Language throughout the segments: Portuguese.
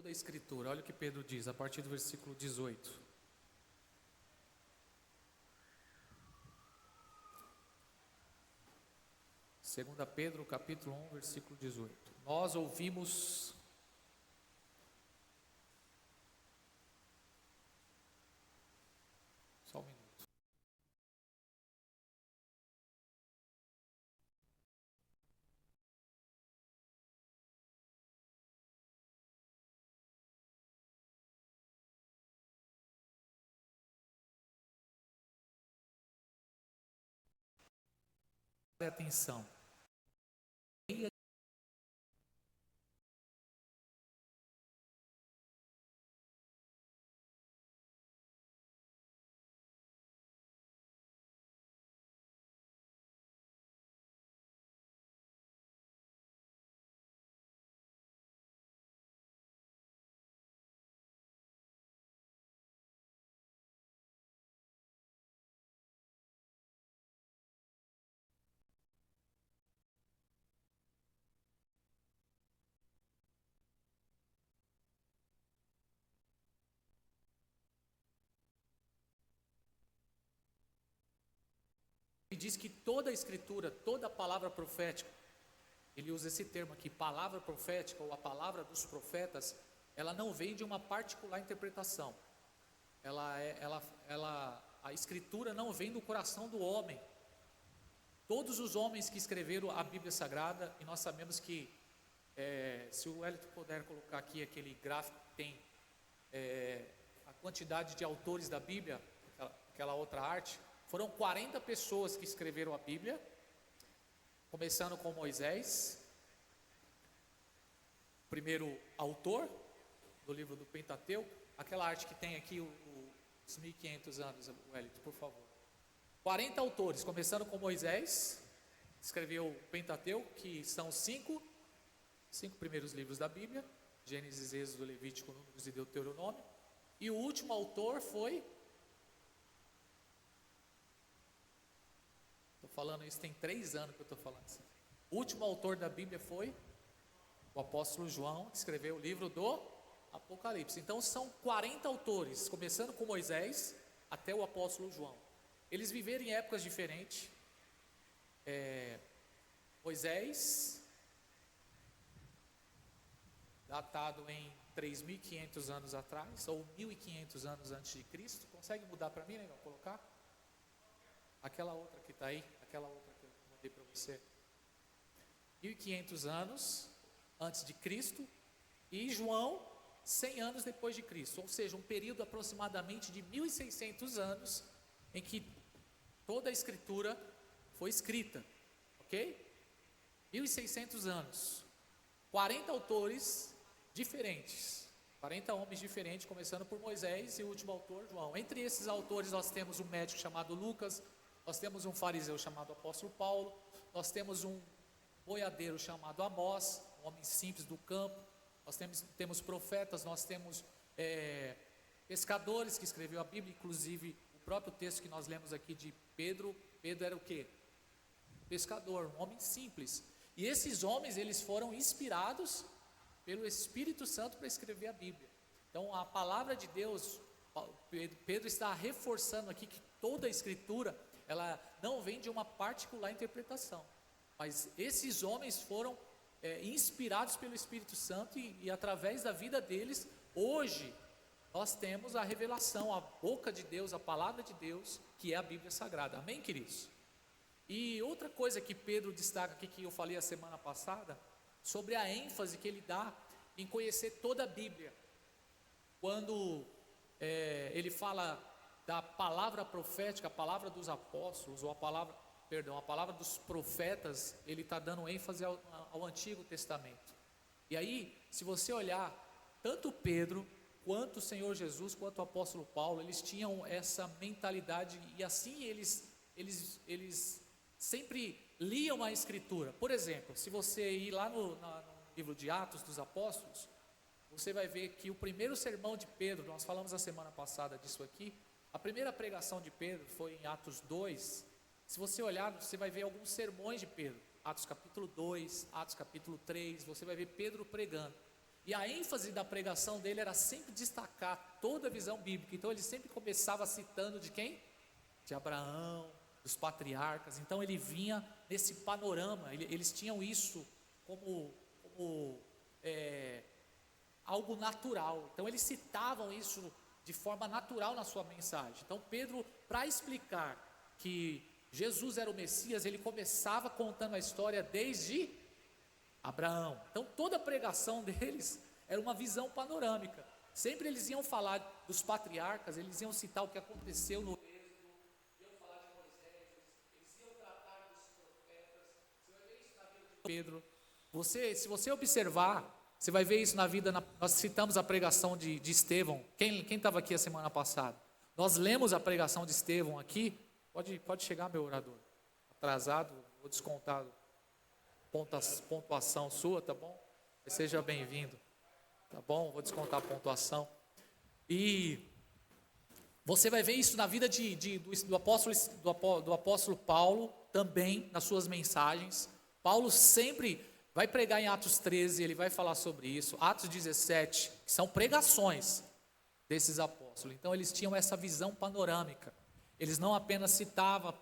toda a Escritura. Olha o que Pedro diz a partir do versículo 18. Segunda Pedro, capítulo 1, versículo 18. Nós ouvimos só um minuto. Preste atenção. Ele diz que toda a Escritura, toda a palavra profética, ele usa esse termo aqui, palavra profética ou a palavra dos profetas, ela não vem de uma particular interpretação. A Escritura não vem do coração do homem. Todos os homens que escreveram a Bíblia Sagrada, e nós sabemos que, se o Wellington puder colocar aqui aquele gráfico que tem a quantidade de autores da Bíblia, aquela outra arte, foram 40 pessoas que escreveram a Bíblia, começando com Moisés, primeiro autor do livro do Pentateuco. Aquela arte que tem aqui os 1500 anos, Wellington, por favor. 40 autores, começando com Moisés, escreveu o Pentateuco, que são cinco primeiros livros da Bíblia: Gênesis, Êxodo, Levítico, Números e Deuteronômio. E o último autor foi, estou falando isso tem 3 anos que eu estou falando isso. O último autor da Bíblia foi o apóstolo João, que escreveu o livro do Apocalipse. Então são 40 autores, começando com Moisés até o apóstolo João. Eles viveram em épocas diferentes. Moisés, datado em 3.500 anos atrás, ou 1.500 anos antes de Cristo. Consegue mudar para mim, né? Colocar? Aquela outra que está aí, aquela outra que eu mandei para você. 1.500 anos antes de Cristo, e João, 100 anos depois de Cristo. Ou seja, um período aproximadamente de 1.600 anos em que toda a Escritura foi escrita, ok? 1.600 anos, 40 autores diferentes, 40 homens diferentes, começando por Moisés e o último autor, João. Entre esses autores nós temos um médico chamado Lucas, nós temos um fariseu chamado apóstolo Paulo, nós temos um boiadeiro chamado Amós, um homem simples do campo, nós temos profetas, nós temos pescadores que escreveu a Bíblia, inclusive o próprio texto que nós lemos aqui de Pedro. Pedro era o quê? Pescador, um homem simples. E esses homens, eles foram inspirados pelo Espírito Santo para escrever a Bíblia. Então a palavra de Deus, Pedro está reforçando aqui que toda a Escritura, ela não vem de uma particular interpretação, mas esses homens foram inspirados pelo Espírito Santo, e através da vida deles, hoje nós temos a revelação, a boca de Deus, a palavra de Deus, que é a Bíblia Sagrada. Amém, queridos? E outra coisa que Pedro destaca aqui, que eu falei a semana passada, sobre a ênfase que ele dá em conhecer toda a Bíblia. Quando ele fala da palavra profética, a palavra dos apóstolos, ou a palavra dos profetas, ele está dando ênfase ao Antigo Testamento. E aí, se você olhar, tanto Pedro, quanto o Senhor Jesus, quanto o apóstolo Paulo, eles tinham essa mentalidade, e assim eles sempre liam a Escritura. Por exemplo, se você ir lá no livro de Atos dos Apóstolos, você vai ver que o primeiro sermão de Pedro, nós falamos a semana passada disso aqui, a primeira pregação de Pedro foi em Atos 2. Se você olhar, você vai ver alguns sermões de Pedro, Atos capítulo 2, Atos capítulo 3, você vai ver Pedro pregando. E a ênfase da pregação dele era sempre destacar toda a visão bíblica. Então ele sempre começava citando de quem? De Abraão, dos patriarcas. Então ele vinha nesse panorama. Eles tinham isso como algo natural. Então eles citavam isso de forma natural na sua mensagem. Então Pedro, para explicar que Jesus era o Messias, ele começava contando a história desde Abraão. Então toda a pregação deles era uma visão panorâmica. Sempre eles iam falar dos patriarcas, eles iam citar o que aconteceu no Êxodo, iam falar de Moisés, eles iam tratar dos profetas. Você vai ver isso na vida de Pedro. Se você observar, você vai ver isso na vida. Nós citamos a pregação de Estevão. Quem estava aqui a semana passada? Nós lemos a pregação de Estevão aqui. Pode chegar, meu orador. Atrasado, vou descontar pontuação sua, tá bom? Seja bem-vindo, tá bom? Vou descontar a pontuação. E você vai ver isso na vida do apóstolo Paulo, também nas suas mensagens. Paulo sempre vai pregar em Atos 13, ele vai falar sobre isso. Atos 17, que são pregações desses apóstolos. Então eles tinham essa visão panorâmica. Eles não apenas citavam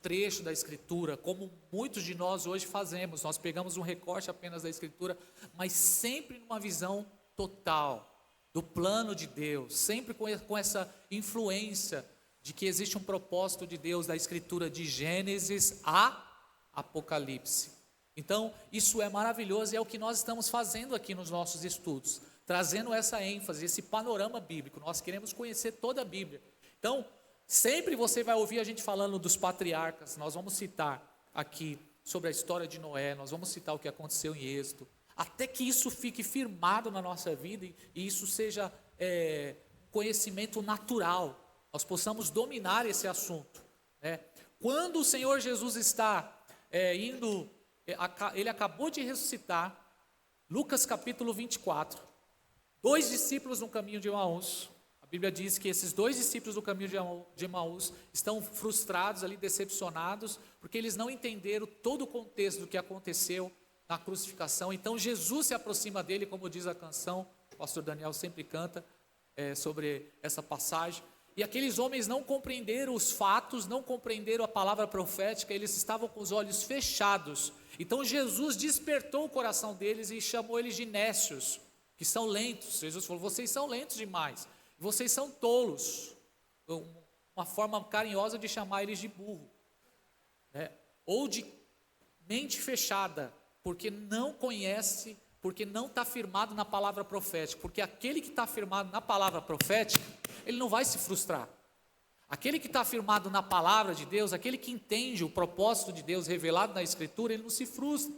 trecho da Escritura, como muitos de nós hoje fazemos. Nós pegamos um recorte apenas da Escritura, mas sempre numa visão total do plano de Deus, sempre com essa influência de que existe um propósito de Deus da Escritura de Gênesis a Apocalipse. Então, isso é maravilhoso e é o que nós estamos fazendo aqui nos nossos estudos, trazendo essa ênfase, esse panorama bíblico. Nós queremos conhecer toda a Bíblia. Então, sempre você vai ouvir a gente falando dos patriarcas. Nós vamos citar aqui sobre a história de Noé, nós vamos citar o que aconteceu em Êxodo, até que isso fique firmado na nossa vida e isso seja conhecimento natural, nós possamos dominar esse assunto, né? Quando o Senhor Jesus está ele acabou de ressuscitar, Lucas capítulo 24, 2 discípulos no caminho de Emaús. A Bíblia diz que esses 2 discípulos do caminho de Emaús estão frustrados ali, decepcionados, porque eles não entenderam todo o contexto do que aconteceu na crucificação. Então Jesus se aproxima dele, como diz a canção, o pastor Daniel sempre canta sobre essa passagem. E aqueles homens não compreenderam os fatos, não compreenderam a palavra profética, eles estavam com os olhos fechados. Então Jesus despertou o coração deles e chamou eles de nécios, que são lentos. Jesus falou: vocês são lentos demais, vocês são tolos. Uma forma carinhosa de chamar eles de burro, né? Ou de mente fechada, porque não conhece, porque não está firmado na palavra profética. Porque aquele que está firmado na palavra profética, ele não vai se frustrar. Aquele que está firmado na palavra de Deus, aquele que entende o propósito de Deus revelado na Escritura, ele não se frustra,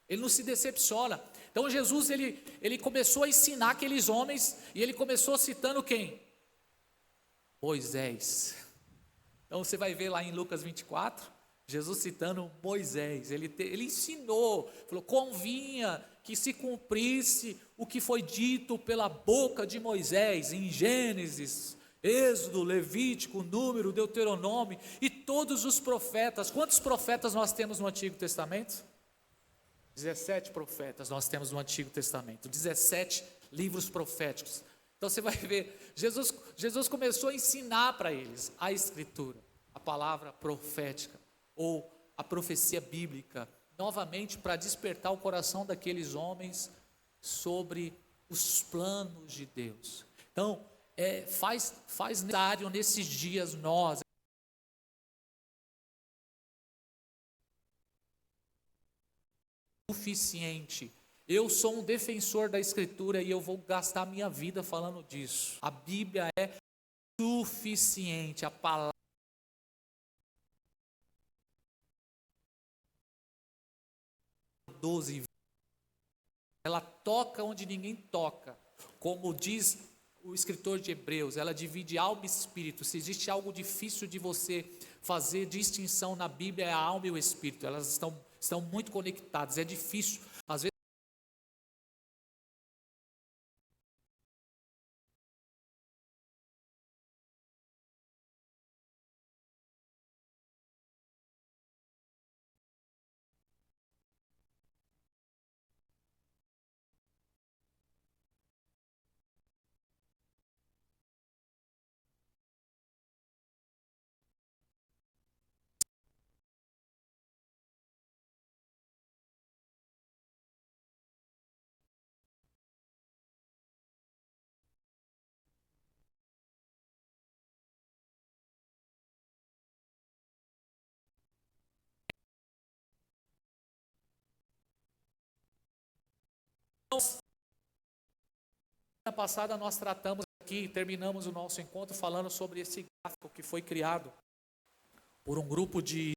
ele não se decepciona. Então Jesus ele começou a ensinar aqueles homens, e ele começou citando quem? Moisés. Então você vai ver lá em Lucas 24, Jesus citando Moisés. Ele ensinou, falou: convinha que se cumprisse o que foi dito pela boca de Moisés em Gênesis, Êxodo, Levítico, Número, Deuteronômio e todos os profetas. Quantos profetas nós temos no Antigo Testamento? 17 profetas nós temos no Antigo Testamento, 17 livros proféticos. Então você vai ver, Jesus começou a ensinar para eles a Escritura, a palavra profética, ou a profecia bíblica, novamente para despertar o coração daqueles homens sobre os planos de Deus. Então, faz necessário nesses dias nós suficiente. Eu sou um defensor da Escritura e eu vou gastar minha vida falando disso. A Bíblia é suficiente, a palavra 12, ela toca onde ninguém toca, como diz o escritor de Hebreus, ela divide alma e espírito. Se existe algo difícil de você fazer distinção na Bíblia, é a alma e o espírito, elas estão muito conectadas, é difícil, às vezes Semana passada nós tratamos aqui, terminamos o nosso encontro falando sobre esse gráfico que foi criado por um grupo de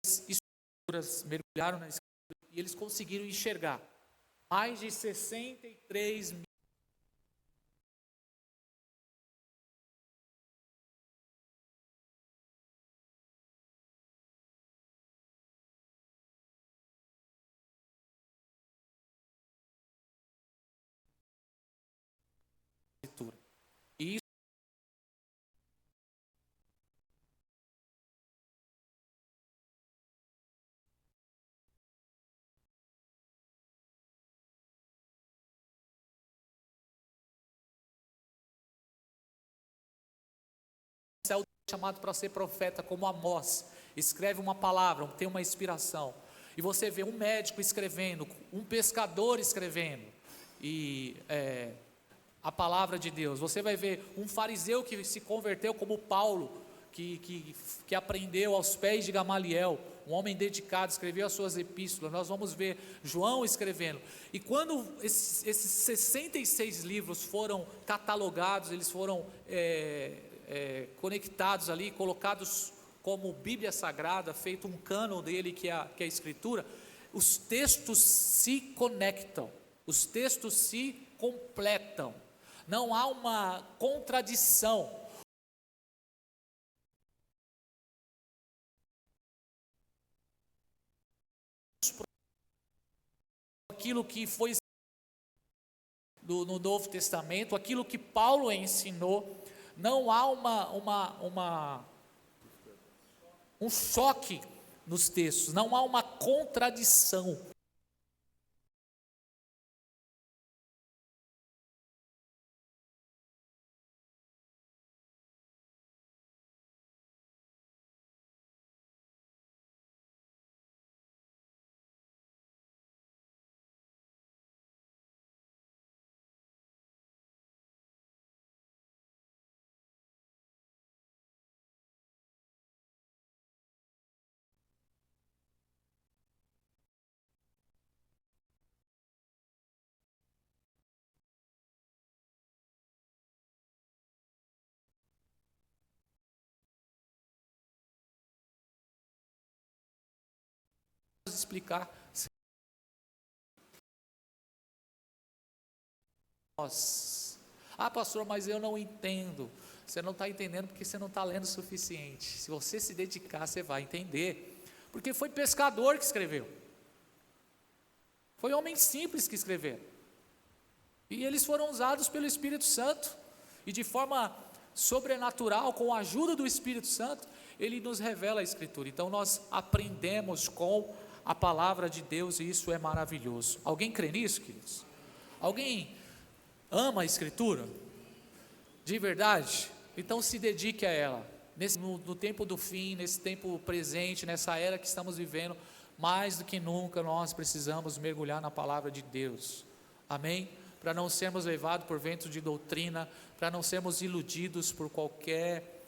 escrituras, mergulharam na escritura e eles conseguiram enxergar mais de 63 mil escrituras. E isso é o chamado para ser profeta, como Amós, escreve uma palavra, tem uma inspiração. E você vê um médico escrevendo, um pescador escrevendo, e a palavra de Deus. Você vai ver um fariseu que se converteu como Paulo, que aprendeu aos pés de Gamaliel, um homem dedicado, escreveu as suas epístolas. Nós vamos ver João escrevendo. E quando esses 66 livros foram catalogados, eles foram conectados ali, colocados como Bíblia Sagrada, feito um cânon dele que é a Escritura, os textos se conectam, os textos se completam, não há uma contradição. Aquilo que foi no Novo Testamento, aquilo que Paulo ensinou, não há um choque nos textos, não há uma contradição. Explicar. Pastor, mas eu não entendo. Você não está entendendo porque você não está lendo o suficiente. Se você se dedicar, você vai entender. Porque foi pescador que escreveu. Foi homem simples que escreveram. E eles foram usados pelo Espírito Santo. E de forma sobrenatural, com a ajuda do Espírito Santo, ele nos revela a Escritura. Então nós aprendemos com a palavra de Deus e isso é maravilhoso. Alguém crê nisso, queridos? Alguém ama a Escritura? De verdade? Então se dedique a ela. No tempo do fim, nesse tempo presente, nessa era que estamos vivendo, mais do que nunca nós precisamos mergulhar na palavra de Deus. Amém? Para não sermos levados por vento de doutrina, para não sermos iludidos por qualquer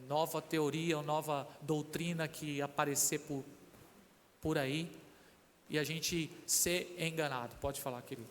nova teoria ou nova doutrina que aparecer por aí, e a gente ser enganado. Pode falar, querido.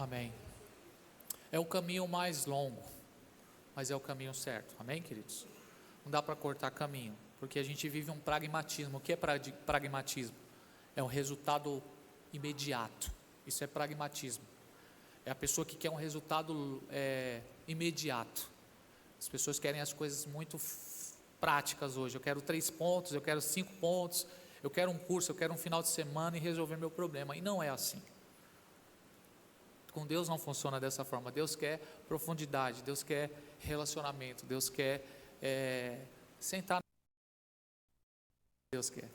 Amém. É o caminho mais longo, mas é o caminho certo. Amém, queridos? Não dá para cortar caminho, porque a gente vive um pragmatismo. O que é pragmatismo? É um resultado imediato. Isso é pragmatismo. É a pessoa que quer um resultado imediato. As pessoas querem as coisas muito práticas hoje. Eu quero 3 pontos, eu quero 5 pontos, eu quero um curso, eu quero um final de semana e resolver meu problema. E não é assim. Com Deus não funciona dessa forma. Deus quer profundidade, Deus quer relacionamento, Deus quer sentar. Deus quer.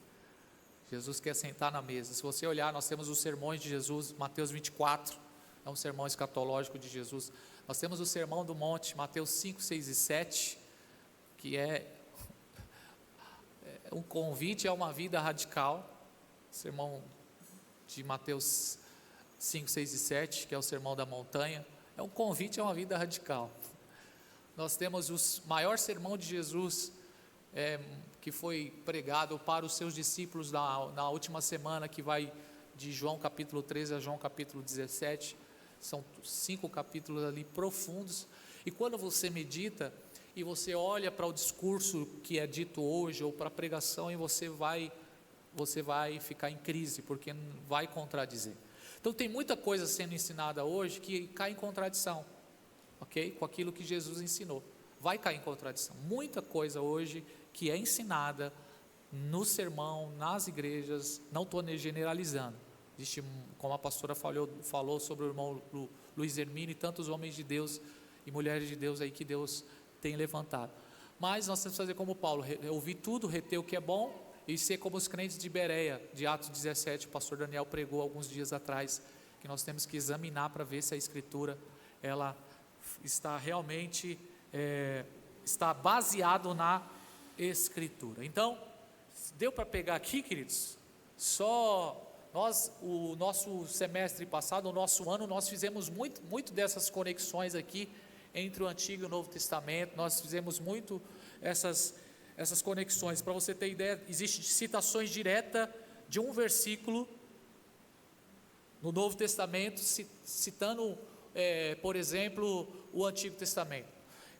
Jesus quer sentar na mesa. Se você olhar, nós temos os sermões de Jesus, Mateus 24, é um sermão escatológico de Jesus. Nós temos o Sermão do Monte, Mateus 5, 6 e 7, que é um convite a uma vida radical. Sermão de Mateus 5, 6 e 7, que é o Sermão da Montanha, é um convite a uma vida radical. Nós temos o maior sermão de Jesus, que foi pregado para os seus discípulos na última semana, que vai de João capítulo 13 a João capítulo 17, são 5 capítulos ali profundos, e quando você medita, e você olha para o discurso que é dito hoje, ou para a pregação, e você vai ficar em crise, porque vai contradizer. Então tem muita coisa sendo ensinada hoje que cai em contradição, ok? Com aquilo que Jesus ensinou, vai cair em contradição. Muita coisa hoje que é ensinada no sermão, nas igrejas, não estou generalizando. Existe, como a pastora falou sobre o irmão Luiz Hermínio e tantos homens de Deus e mulheres de Deus aí que Deus tem levantado. Mas nós temos que fazer como Paulo, ouvir tudo, reter o que é bom, e ser como os crentes de Bereia, de Atos 17, o pastor Daniel pregou alguns dias atrás, que nós temos que examinar para ver se a Escritura, ela está realmente, está baseado na Escritura. Então, deu para pegar aqui, queridos? O nosso semestre passado, o nosso ano, nós fizemos muito dessas conexões aqui, entre o Antigo e o Novo Testamento, nós fizemos muito essas conexões. Para você ter ideia, existem citações diretas de um versículo no Novo Testamento, citando, por exemplo, o Antigo Testamento.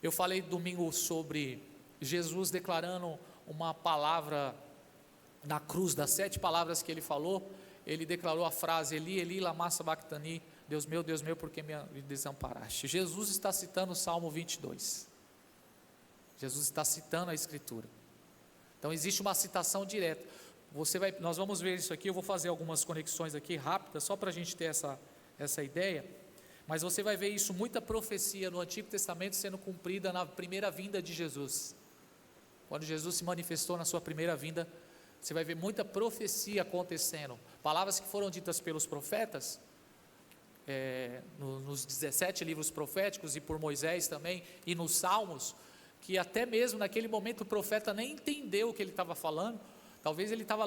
Eu falei domingo sobre Jesus declarando uma palavra na cruz, das 7 palavras que ele falou, ele declarou a frase, Eli, Eli, lama sabachthani, Deus meu, por que me desamparaste? Jesus está citando o Salmo 22. Jesus está citando a Escritura. Então existe uma citação direta. Nós vamos ver isso aqui, eu vou fazer algumas conexões aqui rápidas, só para a gente ter essa ideia, mas você vai ver isso, muita profecia no Antigo Testamento sendo cumprida na primeira vinda de Jesus. Quando Jesus se manifestou na sua primeira vinda, você vai ver muita profecia acontecendo, palavras que foram ditas pelos profetas, nos 17 livros proféticos e por Moisés também, e nos Salmos, que até mesmo naquele momento o profeta nem entendeu o que ele estava falando. Talvez ele estava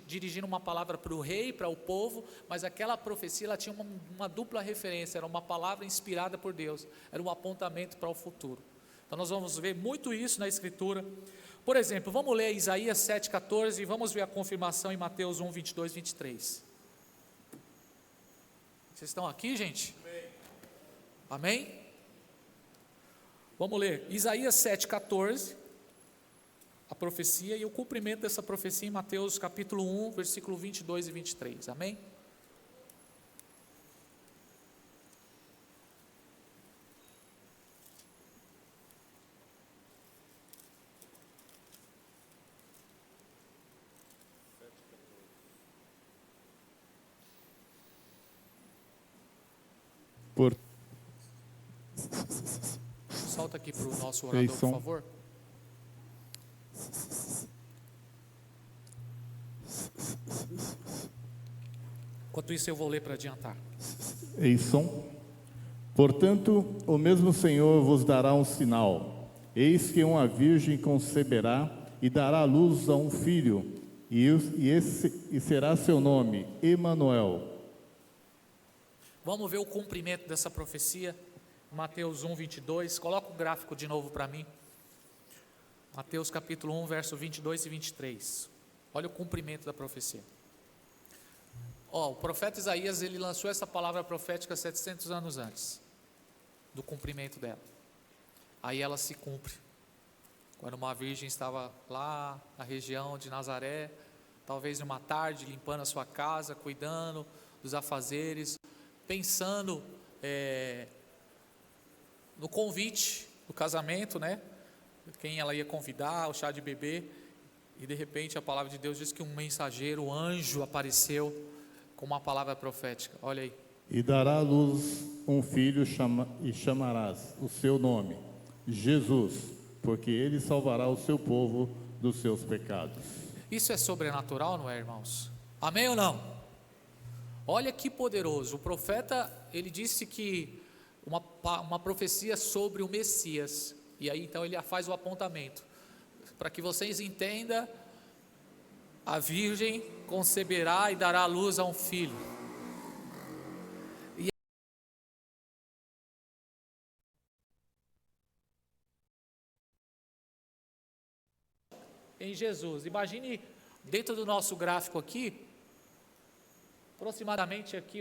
dirigindo uma palavra para o rei, para o povo, mas aquela profecia ela tinha uma dupla referência, era uma palavra inspirada por Deus, era um apontamento para o futuro. Então nós vamos ver muito isso na Escritura. Por exemplo, vamos ler Isaías 7,14 e vamos ver a confirmação em Mateus 1, 22, 23. Vocês estão aqui, gente? Amém? Vamos ler Isaías 7,14, a profecia e o cumprimento dessa profecia em Mateus capítulo 1, versículo 22 e 23, amém? Solta aqui para o nosso orador, por favor. Enquanto isso eu vou ler para adiantar. Eisson. Portanto, o mesmo Senhor vos dará um sinal. Eis que uma virgem conceberá e dará à luz a um filho, e será seu nome, Emanuel. Vamos ver o cumprimento dessa profecia, Mateus 1, 22, coloca o gráfico de novo para mim, Mateus capítulo 1, verso 22 e 23, olha o cumprimento da profecia. O profeta Isaías, ele lançou essa palavra profética 700 anos antes do cumprimento dela. Aí ela se cumpre. Quando uma virgem estava lá na região de Nazaré, talvez numa tarde, limpando a sua casa, cuidando dos afazeres, pensando no convite do casamento, né? Quem ela ia convidar, o chá de bebê. E de repente a palavra de Deus diz que um mensageiro, um anjo apareceu com uma palavra profética. Olha aí. E dará à luz um filho e chamarás o seu nome, Jesus, porque ele salvará o seu povo dos seus pecados. Isso é sobrenatural, não é, irmãos? Amém ou não? Olha que poderoso. O profeta, ele disse que uma profecia sobre o Messias. E aí então ele faz o apontamento. Para que vocês entendam, a virgem conceberá e dará à luz a um filho. Em Jesus. Imagine dentro do nosso gráfico aqui, aproximadamente aqui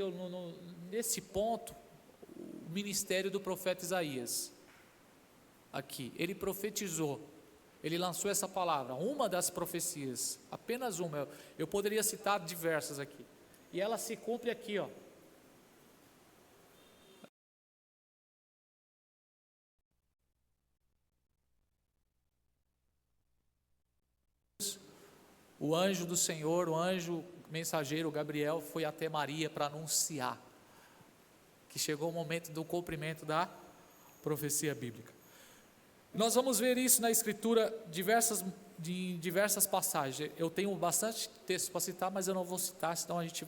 nesse ponto, o ministério do profeta Isaías. Aqui, ele profetizou, ele lançou essa palavra, uma das profecias, apenas uma, eu poderia citar diversas aqui, e ela se cumpre aqui, ó. O anjo do Senhor, o anjo mensageiro Gabriel foi até Maria para anunciar que chegou o momento do cumprimento da profecia bíblica. Nós vamos ver isso na escritura de diversas passagens. Eu tenho bastante texto para citar, mas eu não vou citar, senão a gente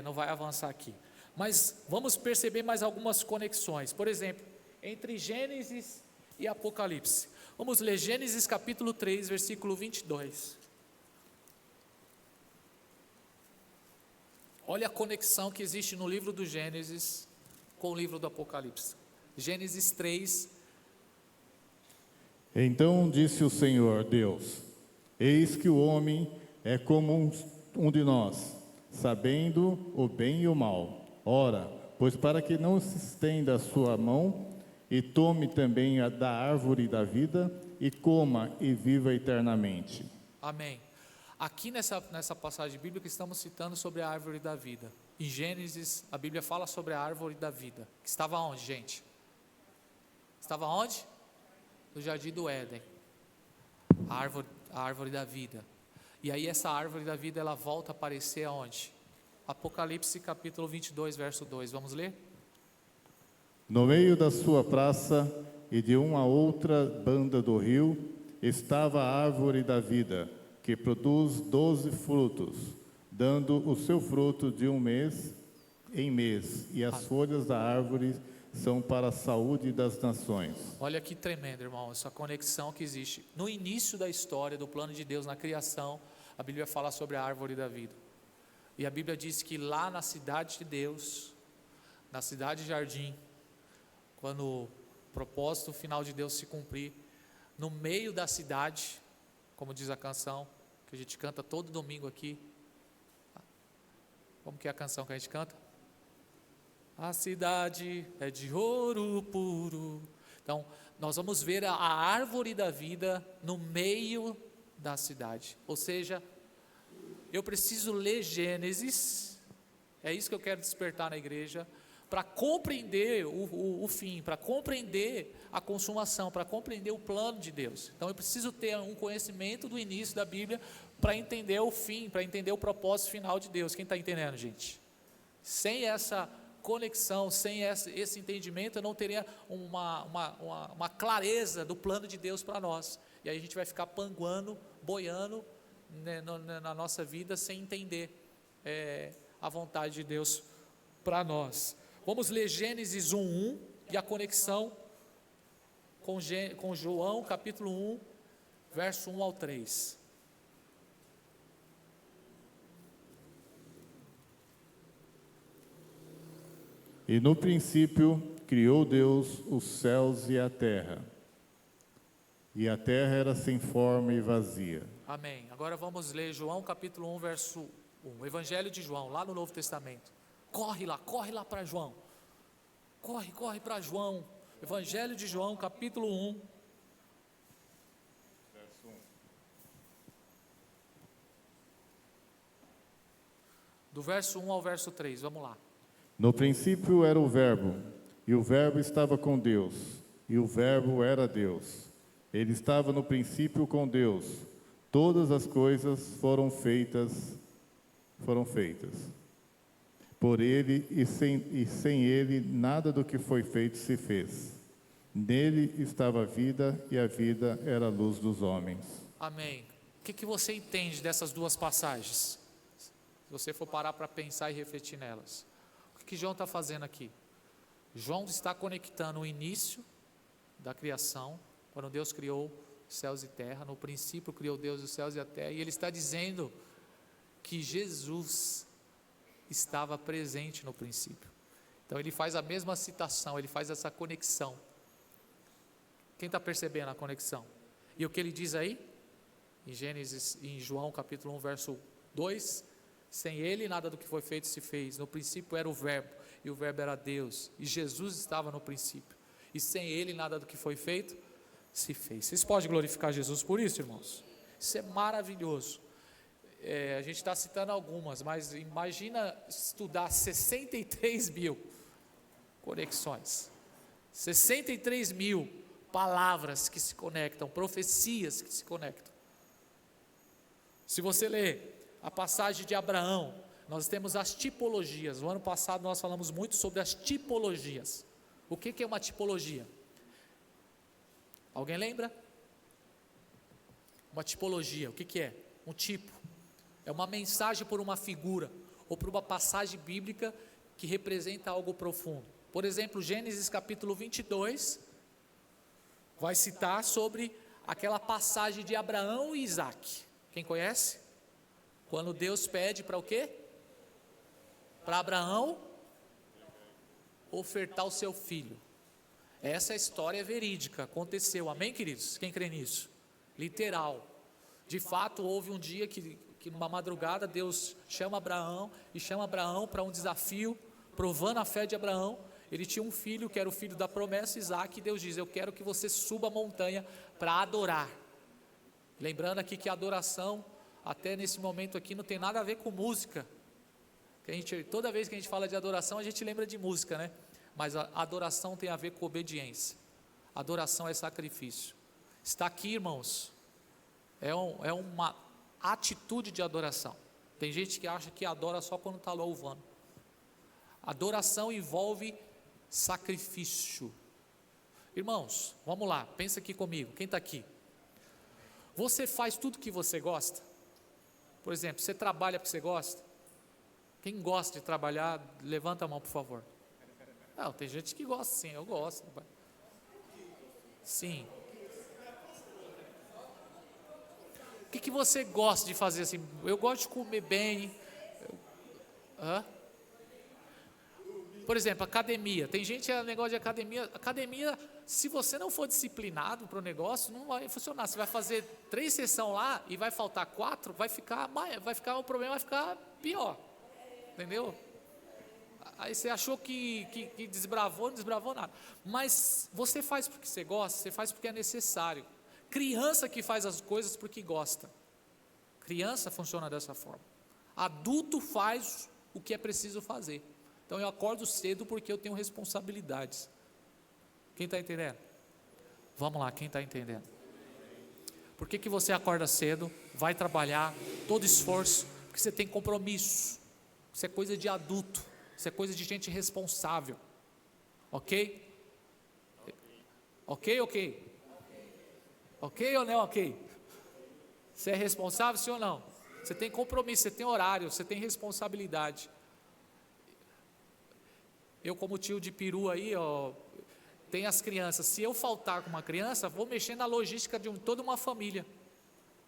não vai avançar aqui. Mas vamos perceber mais algumas conexões. Por exemplo, entre Gênesis e Apocalipse. Vamos ler Gênesis capítulo 3, versículo 22. Olha a conexão que existe no livro do Gênesis com o livro do Apocalipse. Gênesis 3. Então disse o Senhor Deus: eis que o homem é como um de nós, sabendo o bem e o mal. Ora, pois para que não se estenda a sua mão e tome também a da árvore da vida e coma e viva eternamente. Amém. Aqui nessa passagem bíblica estamos citando sobre a árvore da vida. Em Gênesis, a Bíblia fala sobre a árvore da vida, que estava onde, gente? Estava onde? No jardim do Éden. A árvore da vida. E aí essa árvore da vida, ela volta a aparecer aonde? Apocalipse capítulo 22, verso 2. Vamos ler? No meio da sua praça e de uma outra banda do rio, estava a árvore da vida, que produz 12 frutos, dando o seu fruto de um mês em mês, e as folhas da árvore são para a saúde das nações. Olha que tremendo, irmão, essa conexão que existe. No início da história, do plano de Deus na criação, a Bíblia fala sobre a árvore da vida. E a Bíblia diz que lá na cidade de Deus, na cidade de Jardim, quando o propósito final de Deus se cumprir, no meio da cidade, como diz a canção, que a gente canta todo domingo aqui. Como que é a canção que a gente canta? A cidade é de ouro puro. Então, nós vamos ver a árvore da vida no meio da cidade. Ou seja, eu preciso ler Gênesis, é isso que eu quero despertar na igreja, para compreender o fim, para compreender a consumação, para compreender o plano de Deus. Então eu preciso ter um conhecimento do início da Bíblia para entender o fim, para entender o propósito final de Deus. Quem está entendendo, gente? Sem essa conexão, sem esse entendimento, eu não teria uma clareza do plano de Deus para nós. E aí a gente vai ficar panguando, boiando, né, na nossa vida sem entender a vontade de Deus para nós. Vamos ler Gênesis 1:1 e a conexão com João capítulo 1, verso 1 ao 3. E no princípio criou Deus os céus e a terra era sem forma e vazia. Amém. Agora vamos ler João capítulo 1, verso 1. Evangelho de João, lá no Novo Testamento. Corre lá para João. Corre para João. Evangelho de João, capítulo 1. Do verso 1 ao verso 3, vamos lá. No princípio era o Verbo, e o Verbo estava com Deus, e o Verbo era Deus. Ele estava no princípio com Deus. Todas as coisas foram feitas por ele, e sem ele nada do que foi feito se fez. Nele estava a vida, e a vida era a luz dos homens. Amém. O que você entende dessas duas passagens? Se você for parar para pensar e refletir nelas. O que João está fazendo aqui? João está conectando o início da criação, quando Deus criou céus e terra. No princípio criou Deus os céus e a terra. E ele está dizendo que Jesus estava presente no princípio. Então ele faz a mesma citação, ele faz essa conexão. Quem está percebendo a conexão? E o que ele diz aí? Em João capítulo 1, verso 2, sem ele nada do que foi feito se fez. No princípio era o Verbo, e o Verbo era Deus, e Jesus estava no princípio, e sem ele nada do que foi feito se fez. Vocês podem glorificar Jesus por isso, irmãos? Isso é maravilhoso. A gente está citando algumas, mas imagina estudar 63 mil conexões, 63 mil palavras que se conectam, profecias que se conectam. Se você ler a passagem de Abraão, nós temos as tipologias. No ano passado nós falamos muito sobre as tipologias. O que é uma tipologia? Alguém lembra? Uma tipologia, o que é? Um tipo. É uma mensagem por uma figura, ou por uma passagem bíblica que representa algo profundo. Por exemplo, Gênesis capítulo 22, vai citar sobre aquela passagem de Abraão e Isaac. Quem conhece? Quando Deus pede para o quê? Para Abraão ofertar o seu filho. Essa história é verídica, aconteceu, amém, queridos? Quem crê nisso? Literal. De fato, houve um dia que numa madrugada Deus chama Abraão para um desafio, provando a fé de Abraão. Ele tinha um filho que era o filho da promessa, Isaac, e Deus diz: eu quero que você suba a montanha para adorar. Lembrando aqui que a adoração, até nesse momento aqui, não tem nada a ver com música. Toda vez que a gente fala de adoração, a gente lembra de música, né? Mas a adoração tem a ver com obediência. Adoração é sacrifício. Está aqui, irmãos, é uma atitude de adoração. Tem gente que acha que adora só quando está louvando. Adoração envolve sacrifício. Irmãos, vamos lá, pensa aqui comigo, quem está aqui? Você faz tudo que você gosta? Por exemplo, você trabalha porque você gosta? Quem gosta de trabalhar, levanta a mão, por favor. Não, tem gente que gosta sim, eu gosto. Sim. O que você gosta de fazer assim? Eu gosto de comer bem. Por exemplo, academia. Tem gente que é negócio de academia. Academia, se você não for disciplinado para o negócio, não vai funcionar. Você vai fazer 3 sessões lá e vai faltar 4, o problema vai ficar pior. Entendeu? Aí você achou que desbravou, não desbravou nada. Mas você faz porque você gosta, você faz porque é necessário. Criança que faz as coisas porque gosta. Criança funciona dessa forma. Adulto faz o que é preciso fazer. Então eu acordo cedo porque eu tenho responsabilidades. Quem está entendendo? Vamos lá, quem está entendendo? Por que você acorda cedo, vai trabalhar, todo esforço? Porque você tem compromisso. Isso é coisa de adulto. Isso é coisa de gente responsável. Ok? Ok? Ok ou não ok? Você é responsável, sim ou não? Você tem compromisso, você tem horário, você tem responsabilidade. Eu, como tio de peru aí, tem as crianças. Se eu faltar com uma criança, vou mexer na logística de toda uma família.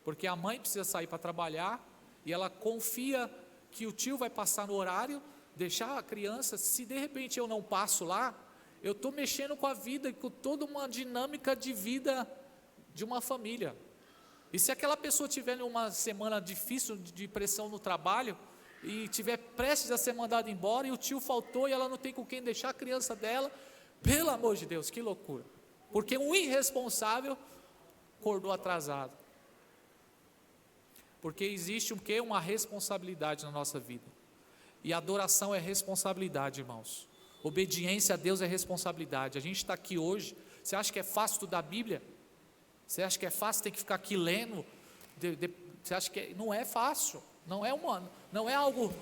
Porque a mãe precisa sair para trabalhar e ela confia que o tio vai passar no horário, deixar a criança. Se de repente eu não passo lá, eu estou mexendo com a vida, com toda uma dinâmica de vida de uma família. E se aquela pessoa tiver uma semana difícil de pressão no trabalho, e tiver prestes a ser mandada embora, e o tio faltou e ela não tem com quem deixar a criança dela, pelo amor de Deus, que loucura. Porque um irresponsável acordou atrasado. Porque existe o quê? Uma responsabilidade na nossa vida. E adoração é responsabilidade, irmãos. Obediência a Deus é responsabilidade. A gente está aqui hoje. Você acha que é fácil estudar a Bíblia? Você acha que é fácil ter que ficar aqui lendo? Você acha que não é fácil? Não é algo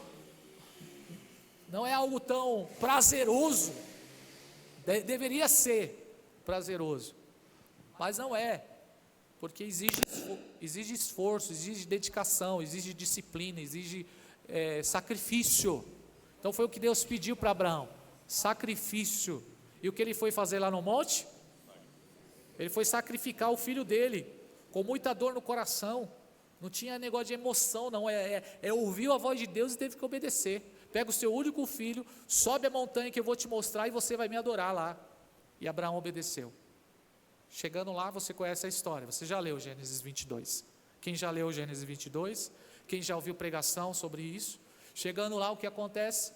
tão prazeroso. Deveria ser prazeroso, mas não é, porque exige esforço, exige dedicação, exige disciplina, exige sacrifício. Então foi o que Deus pediu para Abraão, sacrifício. E o que ele foi fazer lá no monte? Ele foi sacrificar o filho dele, com muita dor no coração. Não tinha negócio de emoção, não, ouviu a voz de Deus e teve que obedecer. Pega o seu único filho, sobe a montanha que eu vou te mostrar e você vai me adorar lá. E Abraão obedeceu. Chegando lá, você conhece a história. Você já leu Gênesis 22. Quem já leu Gênesis 22? Quem já ouviu pregação sobre isso? Chegando lá, o que acontece?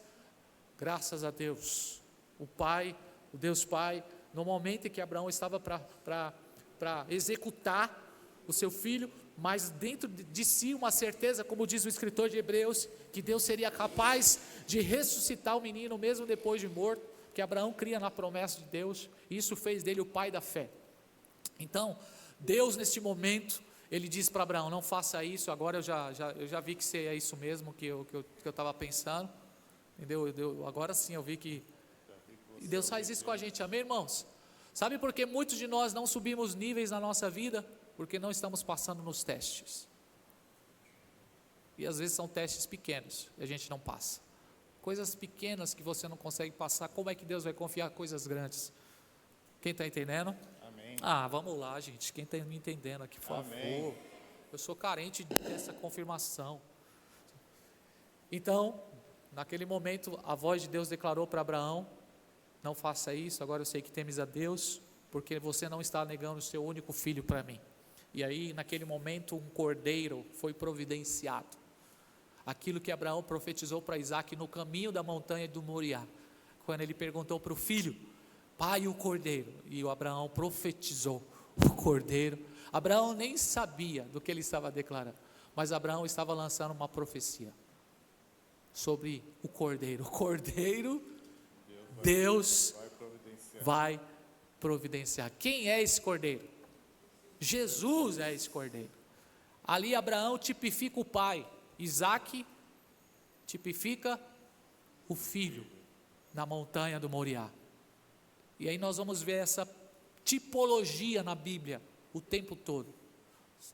Graças a Deus, o Pai, o Deus Pai, no momento em que Abraão estava para executar o seu filho, mas dentro de si uma certeza, como diz o escritor de Hebreus, que Deus seria capaz de ressuscitar o menino mesmo depois de morto, que Abraão cria na promessa de Deus, e isso fez dele o pai da fé. Então, Deus neste momento, ele diz para Abraão, não faça isso, agora eu já vi que é isso mesmo que eu estava pensando, entendeu? Agora sim eu vi que Deus faz isso com a gente, amém, irmãos? Sabe por que muitos de nós não subimos níveis na nossa vida? Porque não estamos passando nos testes, e às vezes são testes pequenos, e a gente não passa, coisas pequenas que você não consegue passar, como é que Deus vai confiar coisas grandes? Quem está entendendo? Amém. Vamos lá, gente, quem está me entendendo aqui, por favor. Amém. Eu sou carente dessa confirmação. Então, naquele momento, a voz de Deus declarou para Abraão, não faça isso, agora eu sei que temes a Deus, porque você não está negando o seu único filho para mim. E aí, naquele momento, um cordeiro foi providenciado. Aquilo que Abraão profetizou para Isaac no caminho da montanha do Moriá, quando ele perguntou para o filho, pai, o cordeiro, e o Abraão profetizou o cordeiro. Abraão nem sabia do que ele estava declarando, mas Abraão estava lançando uma profecia sobre o cordeiro. O cordeiro, Deus vai providenciar. Quem é esse cordeiro? Jesus é esse cordeiro. Ali Abraão tipifica o pai, Isaac tipifica o filho na montanha do Moriá. E aí nós vamos ver essa tipologia na Bíblia o tempo todo.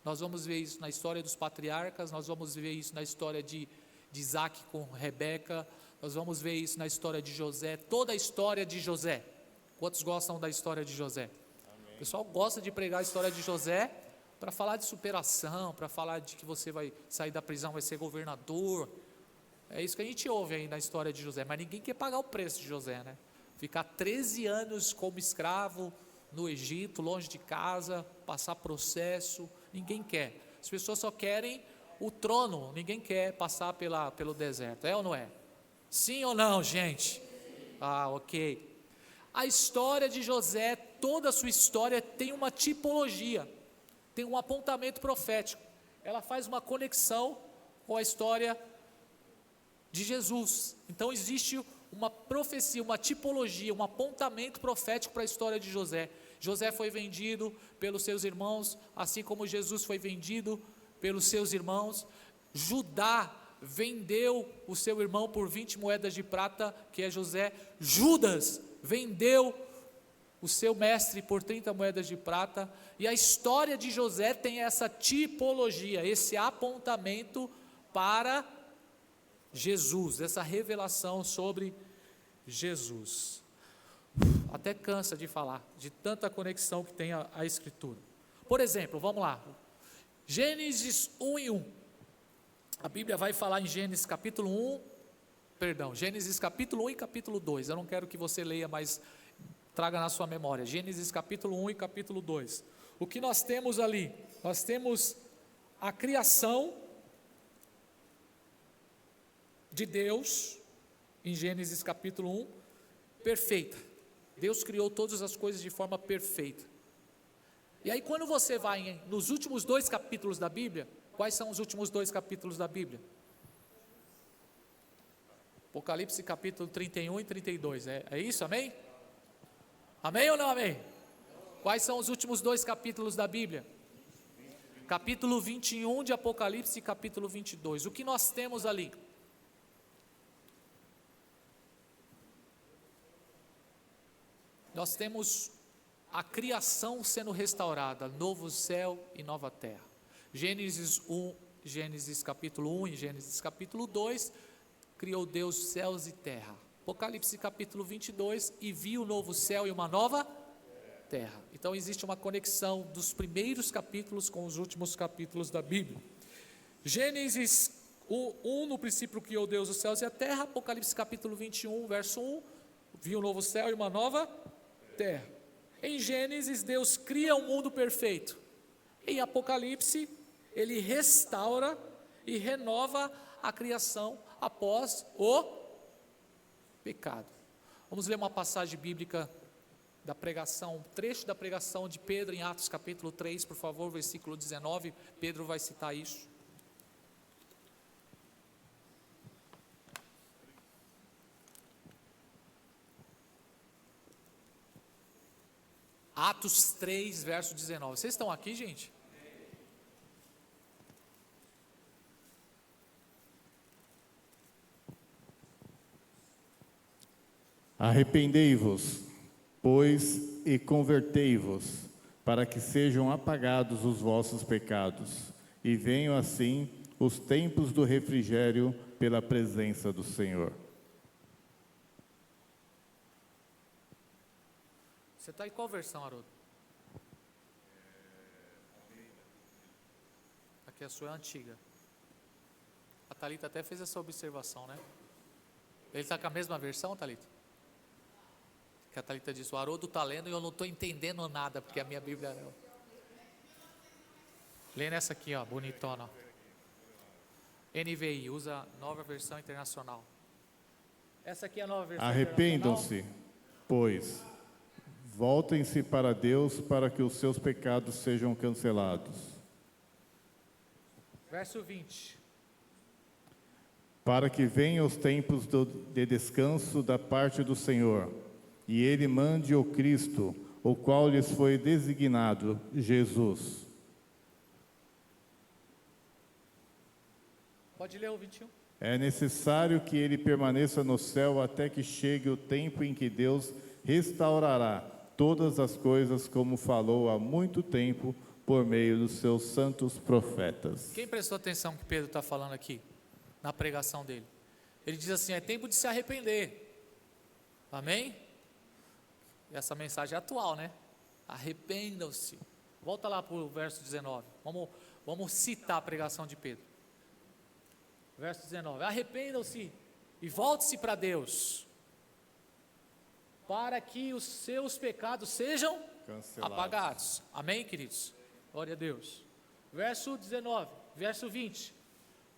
Nós vamos ver isso na história dos patriarcas, nós vamos ver isso na história de Isaac com Rebeca, nós vamos ver isso na história de José, toda a história de José. Quantos gostam da história de José? Amém. O pessoal gosta de pregar a história de José para falar de superação, para falar de que você vai sair da prisão, vai ser governador. É isso que a gente ouve aí na história de José, mas ninguém quer pagar o preço de José, né? Ficar 13 anos como escravo no Egito, longe de casa, passar processo, ninguém quer. As pessoas só querem o trono, ninguém quer passar pelo deserto, é ou não é? Sim ou não, gente? Ok. A história de José, toda a sua história tem uma tipologia, tem um apontamento profético. Ela faz uma conexão com a história de Jesus. Então existe uma profecia, uma tipologia, um apontamento profético para a história de José. José foi vendido pelos seus irmãos, assim como Jesus foi vendido pelos seus irmãos. Judá vendeu o seu irmão por 20 moedas de prata, que é José. Judas vendeu o seu mestre por 30 moedas de prata. E a história de José tem essa tipologia, esse apontamento para Jesus, essa revelação sobre Jesus. Até cansa de falar, de tanta conexão que tem a Escritura. Por exemplo, vamos lá, Gênesis 1 e 1. A Bíblia vai falar em Gênesis capítulo 1 e capítulo 2. Eu não quero que você leia, mas traga na sua memória. Gênesis capítulo 1 e capítulo 2. O que nós temos ali? Nós temos a criação de Deus, em Gênesis capítulo 1, perfeita. Deus criou todas as coisas de forma perfeita. E aí quando você vai nos últimos 2 capítulos da Bíblia, quais são os últimos 2 capítulos da Bíblia? Apocalipse capítulo 31 e 32, é isso, amém? Amém ou não amém? Quais são os últimos 2 capítulos da Bíblia? Capítulo 21 de Apocalipse e capítulo 22, o que nós temos ali? Nós temos a criação sendo restaurada, novo céu e nova terra. Gênesis capítulo 1 e Gênesis capítulo 2, criou Deus céus e terra. Apocalipse capítulo 22, e viu o novo céu e uma nova terra. Então existe uma conexão dos primeiros capítulos com os últimos capítulos da Bíblia. Gênesis 1, no princípio criou Deus os céus e a terra. Apocalipse capítulo 21, verso 1, viu um novo céu e uma nova terra. Em Gênesis, Deus cria um mundo perfeito. Em Apocalipse, Ele restaura e renova a criação após o pecado. Vamos ler uma passagem bíblica da pregação, um trecho da pregação de Pedro em Atos capítulo 3, por favor, versículo 19. Pedro vai citar isso. Atos 3, verso 19. Vocês estão aqui, gente? Arrependei-vos, pois, e convertei-vos, para que sejam apagados os vossos pecados, e venham assim os tempos do refrigério pela presença do Senhor. Você está em qual versão, Haroldo? Aqui a sua é antiga. A Thalita até fez essa observação, né? Ele está com a mesma versão, Thalita? Que a Thalita disse, o Haroldo está lendo e eu não estou entendendo nada, porque a minha Bíblia... Lê nessa aqui, ó, bonitona. Ó. NVI, usa a nova versão internacional. Essa aqui é a nova versão Arrependam-se, pois, voltem-se para Deus, para que os seus pecados sejam cancelados. Verso 20. Para que venham os tempos de descanso da parte do Senhor, e Ele mande o Cristo, o qual lhes foi designado, Jesus. Pode ler o 21. É necessário que Ele permaneça no céu até que chegue o tempo em que Deus restaurará todas as coisas, como falou há muito tempo, por meio dos seus santos profetas. Quem prestou atenção que Pedro está falando aqui, na pregação dele? Ele diz assim, é tempo de se arrepender. Amém? E essa mensagem é atual, né? Arrependam-se. Volta lá para o verso 19. Vamos citar a pregação de Pedro. Verso 19. Arrependam-se e volte-se para Deus, para que os seus pecados sejam apagados. Amém, queridos? Glória a Deus. Verso 19, verso 20.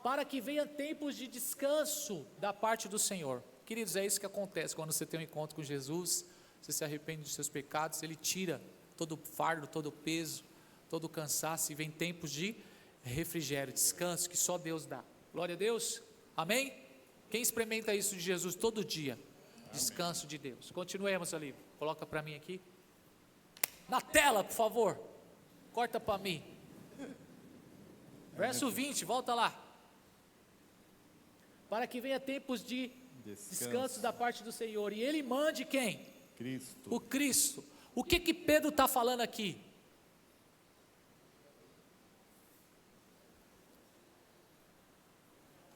Para que venha tempos de descanso da parte do Senhor. Queridos, é isso que acontece quando você tem um encontro com Jesus. Você se arrepende dos seus pecados, Ele tira todo o fardo, todo o peso, todo o cansaço, e vem tempos de refrigério, descanso, que só Deus dá. Glória a Deus, amém? Quem experimenta isso de Jesus todo dia? Descanso de Deus. Continuemos ali, coloca para mim aqui. Na tela, por favor. Corta para mim. Verso 20, volta lá. Para que venha tempos de descanso da parte do Senhor, e Ele mande quem? Cristo. O Cristo. O que Pedro está falando aqui?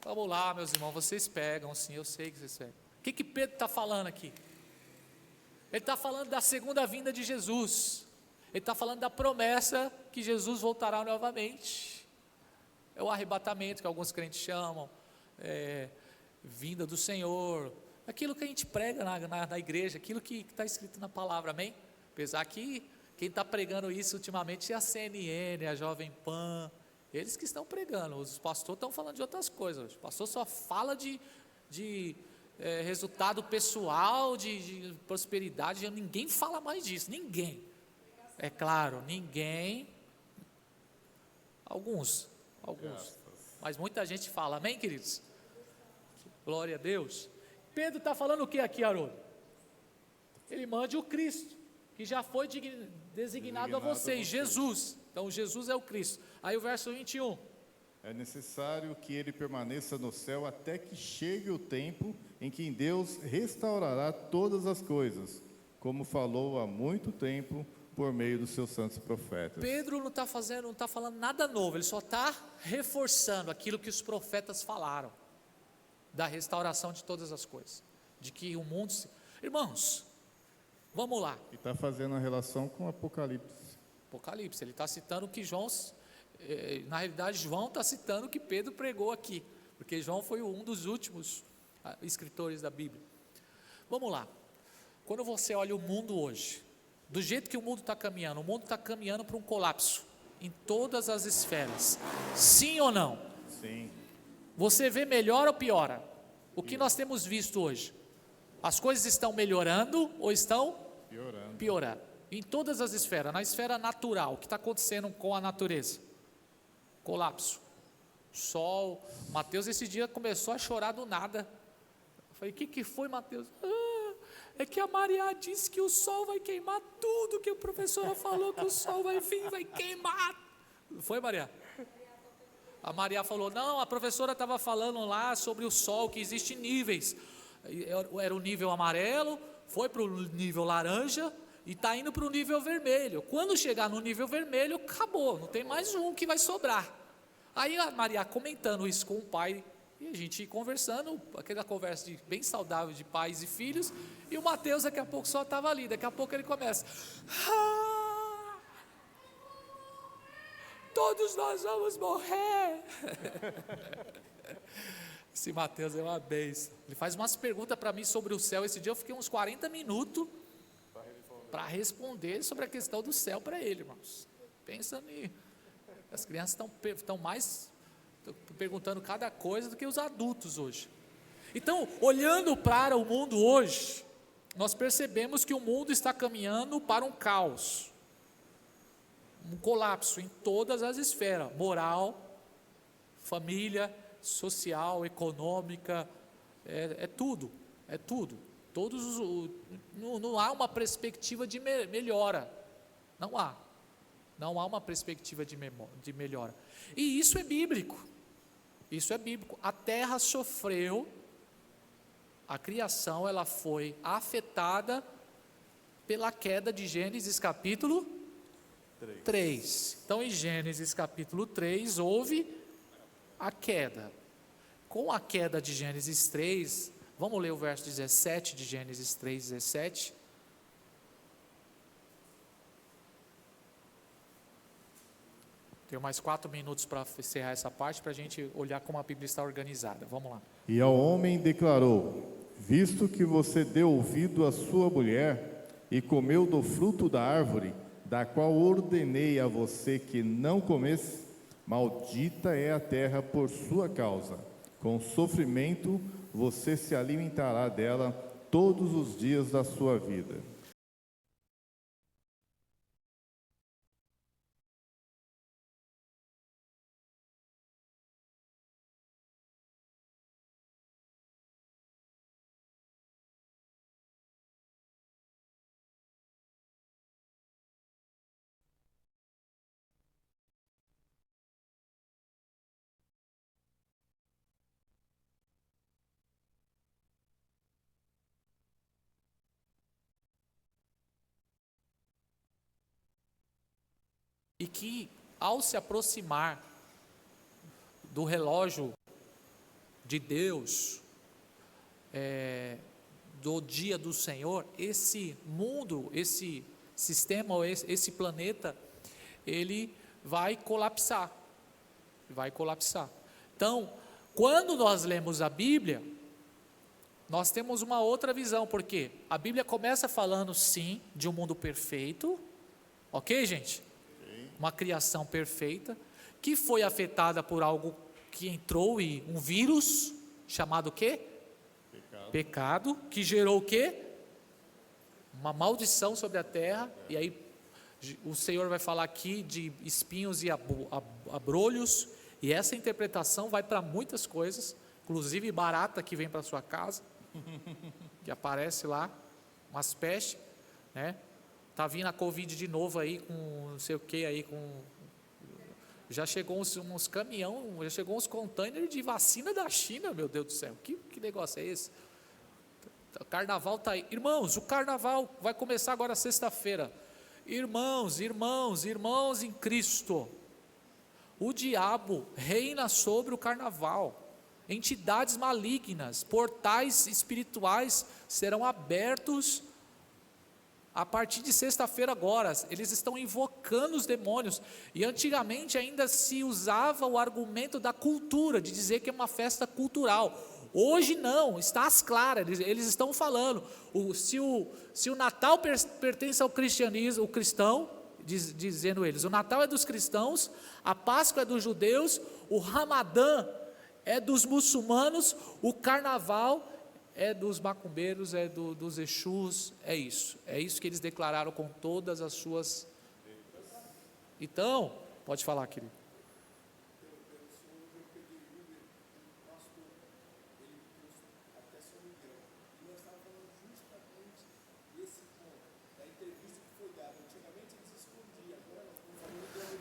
Vamos lá, meus irmãos, vocês pegam, sim, eu sei que vocês pegam. O que Pedro está falando aqui? Ele está falando da segunda vinda de Jesus. Ele está falando da promessa que Jesus voltará novamente. É o arrebatamento que alguns crentes chamam, vinda do Senhor. Aquilo que a gente prega na igreja, aquilo que está escrito na palavra, amém? Apesar que quem está pregando isso ultimamente é a CNN, a Jovem Pan, eles que estão pregando. Os pastores estão falando de outras coisas. O pastor só fala de resultado pessoal, de prosperidade. Ninguém fala mais disso, ninguém. É claro, ninguém. Alguns. Mas muita gente fala, amém, queridos? Glória a Deus. Pedro está falando o que aqui, Haroldo? Ele manda o Cristo, que já foi designado a vocês, Jesus. Então Jesus é o Cristo. Aí o verso 21. É necessário que ele permaneça no céu até que chegue o tempo em que Deus restaurará todas as coisas, como falou há muito tempo por meio dos seus santos profetas. Pedro não está falando nada novo, ele só está reforçando aquilo que os profetas falaram, da restauração de todas as coisas, de que o mundo... Irmãos, vamos lá. E está fazendo a relação com Apocalipse. Ele está citando o que João... Na realidade, João está citando o que Pedro pregou aqui, porque João foi um dos últimos escritores da Bíblia. Vamos lá. Quando você olha o mundo hoje, do jeito que o mundo está caminhando, o mundo está caminhando para um colapso em todas as esferas. Sim ou não? Sim. Você vê melhor ou piora? O que nós temos visto hoje? As coisas estão melhorando ou estão piorando? Em todas as esferas. Na esfera natural, o que está acontecendo com a natureza? Colapso. Sol. Mateus esse dia começou a chorar do nada. Eu falei, o que foi, Mateus? É que a Maria disse que o sol vai queimar tudo, que a professora falou que o sol vai vir, vai queimar. Não foi, Maria? A Maria falou, não, a professora estava falando lá sobre o sol, que existem níveis. Era o nível amarelo, foi para o nível laranja e está indo para o nível vermelho. Quando chegar no nível vermelho, acabou, não tem mais um que vai sobrar. Aí a Maria comentando isso com o pai, e a gente conversando, aquela conversa bem saudável de pais e filhos, e o Mateus daqui a pouco só estava ali, daqui a pouco ele começa, todos nós vamos morrer. Esse Mateus é uma bênção. Ele faz umas perguntas para mim sobre o céu. Esse dia eu fiquei uns 40 minutos para responder sobre a questão do céu para ele, irmãos. Pensa nisso. As crianças estão mais perguntando cada coisa do que os adultos hoje. Então, olhando para o mundo hoje, nós percebemos que o mundo está caminhando para um caos, um colapso em todas as esferas, moral, família, social, econômica, é tudo. Não há uma perspectiva de melhora, não há uma perspectiva de melhora, e isso é bíblico, a terra sofreu, a criação ela foi afetada pela queda de Gênesis capítulo 3, então em Gênesis capítulo 3 houve a queda. Com a queda de Gênesis 3, vamos ler o verso 17 de Gênesis 3, 17. Tenho mais 4 minutos para encerrar essa parte, para a gente olhar como a Bíblia está organizada. Vamos lá. E ao homem declarou: visto que você deu ouvido à sua mulher e comeu do fruto da árvore, da qual ordenei a você que não comesse, maldita é a terra por sua causa. Com sofrimento você se alimentará dela todos os dias da sua vida. E que ao se aproximar do relógio de Deus, do dia do Senhor, esse mundo, esse sistema, esse planeta, ele vai colapsar. Então, quando nós lemos a Bíblia, nós temos uma outra visão, porque a Bíblia começa falando sim de um mundo perfeito, ok, gente? Uma criação perfeita, que foi afetada por algo que entrou, e um vírus, chamado o quê? Pecado, que gerou o quê? Uma maldição sobre a terra, e aí o Senhor vai falar aqui de espinhos e abrolhos, e essa interpretação vai para muitas coisas, inclusive barata que vem para sua casa, que aparece lá, umas pestes, né? Tá vindo a Covid de novo aí, com não sei o que aí, já chegou uns caminhão, já chegou uns containers de vacina da China, meu Deus do céu, que negócio é esse? O carnaval está aí. Irmãos, o carnaval vai começar agora sexta-feira. Irmãos em Cristo, o diabo reina sobre o carnaval. Entidades malignas, portais espirituais serão abertos a partir de sexta-feira agora. Eles estão invocando os demônios. E antigamente ainda se usava o argumento da cultura, de dizer que é uma festa cultural. Hoje não, está às claras, eles estão falando, se o Natal pertence ao cristianismo, o cristão, dizendo eles, o Natal é dos cristãos, a Páscoa é dos judeus, o Ramadã é dos muçulmanos, o Carnaval é dos macumbeiros, é dos Exus, é isso que eles declararam com todas as suas... Então, pode falar, querido.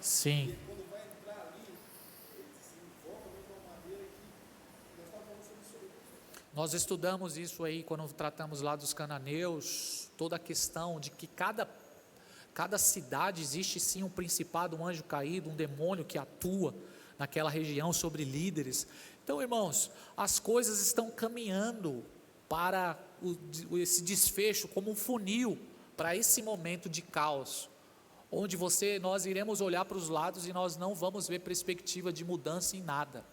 Sim. Nós estudamos isso aí quando tratamos lá dos cananeus, toda a questão de que cada cidade existe sim um principado, um anjo caído, um demônio que atua naquela região sobre líderes. Então, irmãos, as coisas estão caminhando para esse desfecho como um funil, para esse momento de caos, onde nós iremos olhar para os lados e nós não vamos ver perspectiva de mudança em nada,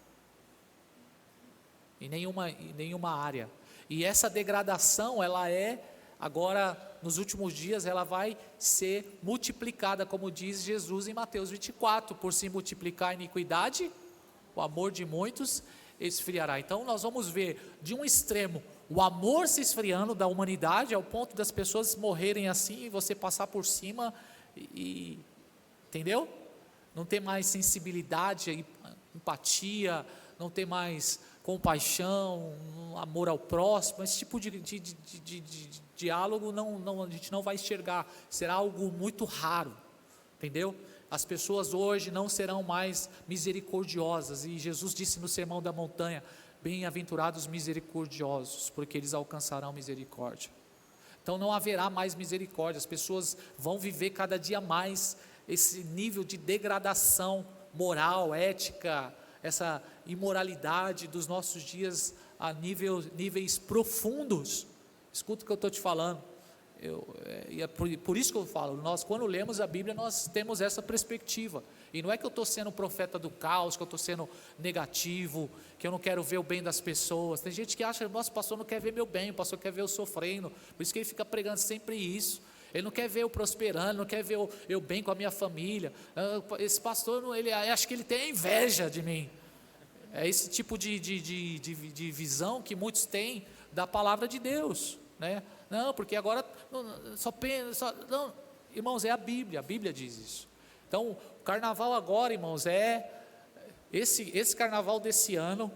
em nenhuma área. E essa degradação, ela agora, nos últimos dias, ela vai ser multiplicada, como diz Jesus em Mateus 24, por se multiplicar a iniquidade, o amor de muitos esfriará. Então nós vamos ver, de um extremo, o amor se esfriando da humanidade, ao ponto das pessoas morrerem assim, e você passar por cima, entendeu? Não ter mais sensibilidade, empatia, não ter mais compaixão, amor ao próximo. Esse tipo de diálogo a gente não vai enxergar, será algo muito raro, entendeu? As pessoas hoje não serão mais misericordiosas, e Jesus disse no Sermão da Montanha: bem-aventurados misericordiosos, porque eles alcançarão misericórdia. Então não haverá mais misericórdia, as pessoas vão viver cada dia mais esse nível de degradação moral, ética, essa imoralidade dos nossos dias a níveis profundos. Escuta o que eu estou te falando, é por isso que eu falo, nós quando lemos a Bíblia nós temos essa perspectiva, e não é que eu estou sendo profeta do caos, que eu estou sendo negativo, que eu não quero ver o bem das pessoas. Tem gente que acha, nosso pastor não quer ver meu bem, o pastor quer ver eu sofrendo, por isso que ele fica pregando sempre isso, ele não quer ver eu prosperando, não quer ver eu bem com a minha família. Esse pastor, ele acho que ele tem inveja de mim. É esse tipo de visão que muitos têm da palavra de Deus, né? Não, porque agora não, irmãos, é a Bíblia diz isso. Então, o carnaval agora, irmãos, esse carnaval desse ano.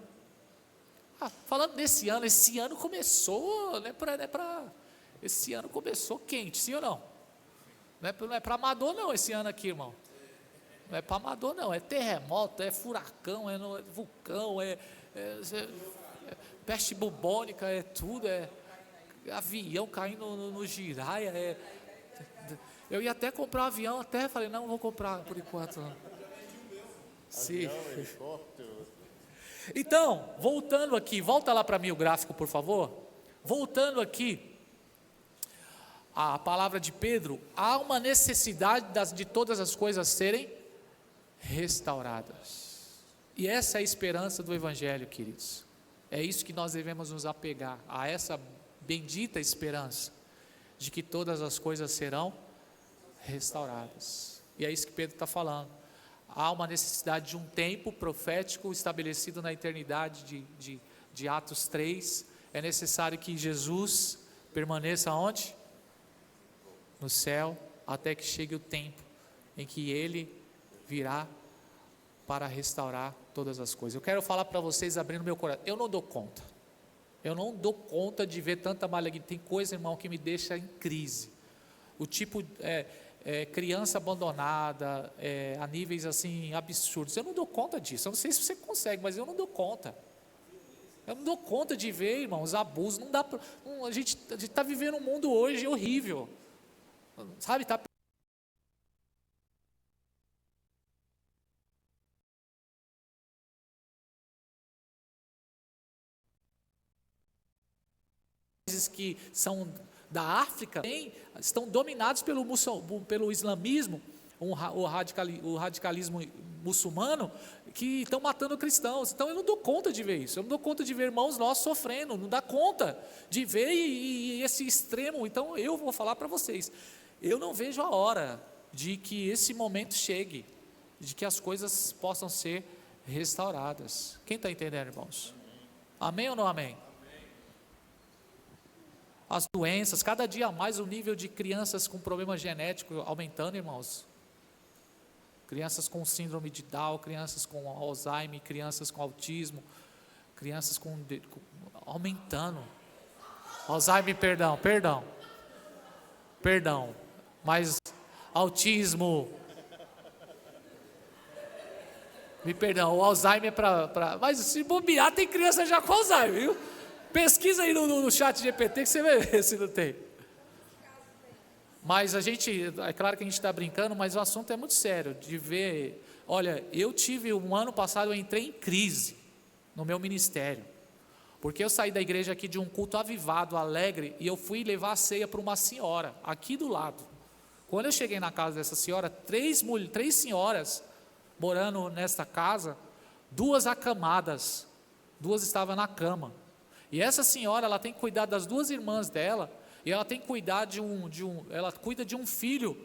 Falando desse ano, esse ano começou, esse ano começou quente, sim ou não? Não é para amador não, esse ano aqui, irmão. Não é para amador não, é terremoto, é furacão, é vulcão, é peste bubônica, é tudo, é avião caindo no giraia, eu ia até comprar um avião, até falei, não vou comprar por enquanto não. Sim. Então, voltando aqui, volta lá para mim o gráfico, por favor. Voltando aqui a palavra de Pedro, há uma necessidade de todas as coisas serem restauradas, e essa é a esperança do Evangelho, queridos. É isso que nós devemos nos apegar, a essa bendita esperança de que todas as coisas serão restauradas. E é isso que Pedro está falando. Há uma necessidade de um tempo profético estabelecido na eternidade de Atos 3, É necessário que Jesus permaneça onde? No céu, até que chegue o tempo em que Ele virá para restaurar todas as coisas. Eu quero falar para vocês, abrindo meu coração, eu não dou conta. Eu não dou conta de ver tanta malignidade. Tem coisa, irmão, que me deixa em crise. O tipo, criança abandonada, a níveis assim absurdos. Eu não dou conta disso. Eu não sei se você consegue, mas eu não dou conta. Eu não dou conta de ver, irmãos, abusos. Não dá. A gente está vivendo um mundo hoje horrível. Sabe, está que são da África estão dominados pelo islamismo, o radicalismo muçulmano, que estão matando cristãos. Então eu não dou conta de ver isso, eu não dou conta de ver irmãos nossos sofrendo, não dá conta de ver e esse extremo. Então eu vou falar para vocês, eu não vejo a hora de que esse momento chegue, de que as coisas possam ser restauradas. Quem está entendendo, irmãos? Amém ou não amém? As doenças, cada dia mais o nível de crianças com problema genético aumentando, irmãos. Crianças com síndrome de Down, crianças com Alzheimer, crianças com autismo, crianças aumentando. Alzheimer, perdão, mas autismo, me perdão, o Alzheimer mas se bobear tem criança já com Alzheimer, viu? Pesquisa aí no chat GPT que você vai ver se não tem. Mas é claro que a gente está brincando, mas o assunto é muito sério, de ver. Olha, um ano passado eu entrei em crise no meu ministério, porque eu saí da igreja aqui de um culto avivado, alegre, e eu fui levar a ceia para uma senhora, aqui do lado. Quando eu cheguei na casa dessa senhora, três senhoras morando nesta casa, 2 acamadas, 2 estavam na cama. E essa senhora, ela tem que cuidar das 2 irmãs dela, e ela tem que cuidar ela cuida de um filho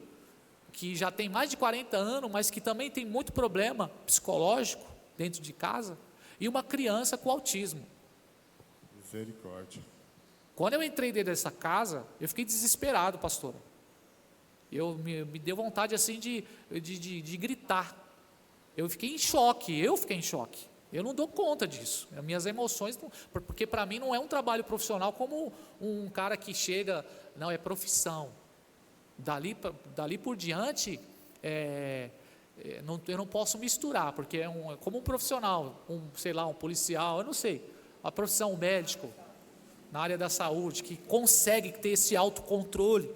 que já tem mais de 40 anos, mas que também tem muito problema psicológico dentro de casa, e uma criança com autismo. Misericórdia. Quando eu entrei dentro dessa casa, eu fiquei desesperado, pastora. Me deu vontade assim de gritar. Eu fiquei em choque. Eu não dou conta disso. As minhas emoções, porque para mim não é um trabalho profissional como um cara que chega, não, é profissão. Dali por diante, eu não posso misturar, porque é como um profissional, um policial, eu não sei, a profissão, um médico, na área da saúde, que consegue ter esse autocontrole,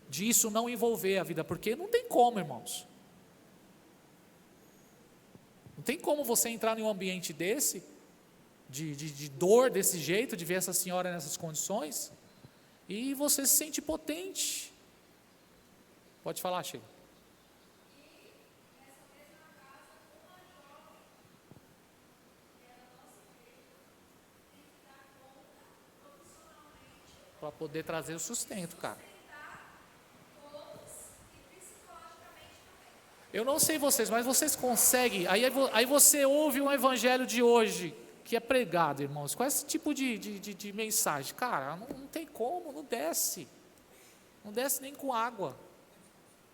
disso não envolver a vida, porque não tem como, irmãos. Não tem como você entrar em um ambiente desse, de dor desse jeito, de ver essa senhora nessas condições, e você se sente potente. Pode falar, Sheila. Para poder trazer o sustento, cara. Eu não sei vocês, mas vocês conseguem. Aí você ouve um evangelho de hoje que é pregado, irmãos, com esse tipo de mensagem. Cara, não tem como, não desce. Não desce nem com água.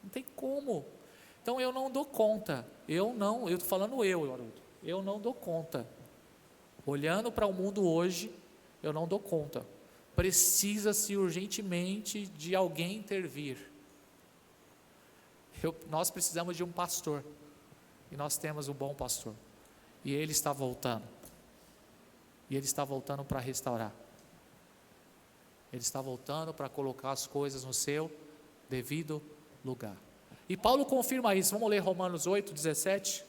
Não tem como. Então eu não dou conta. Eu estou falando Haroldo. Eu não dou conta. Olhando para o mundo hoje, eu não dou conta. Precisa-se urgentemente de alguém intervir. Nós precisamos de um pastor, e nós temos um bom pastor, e ele está voltando, para restaurar, ele está voltando para colocar as coisas no seu devido lugar, e Paulo confirma isso. Vamos ler Romanos 8, 17,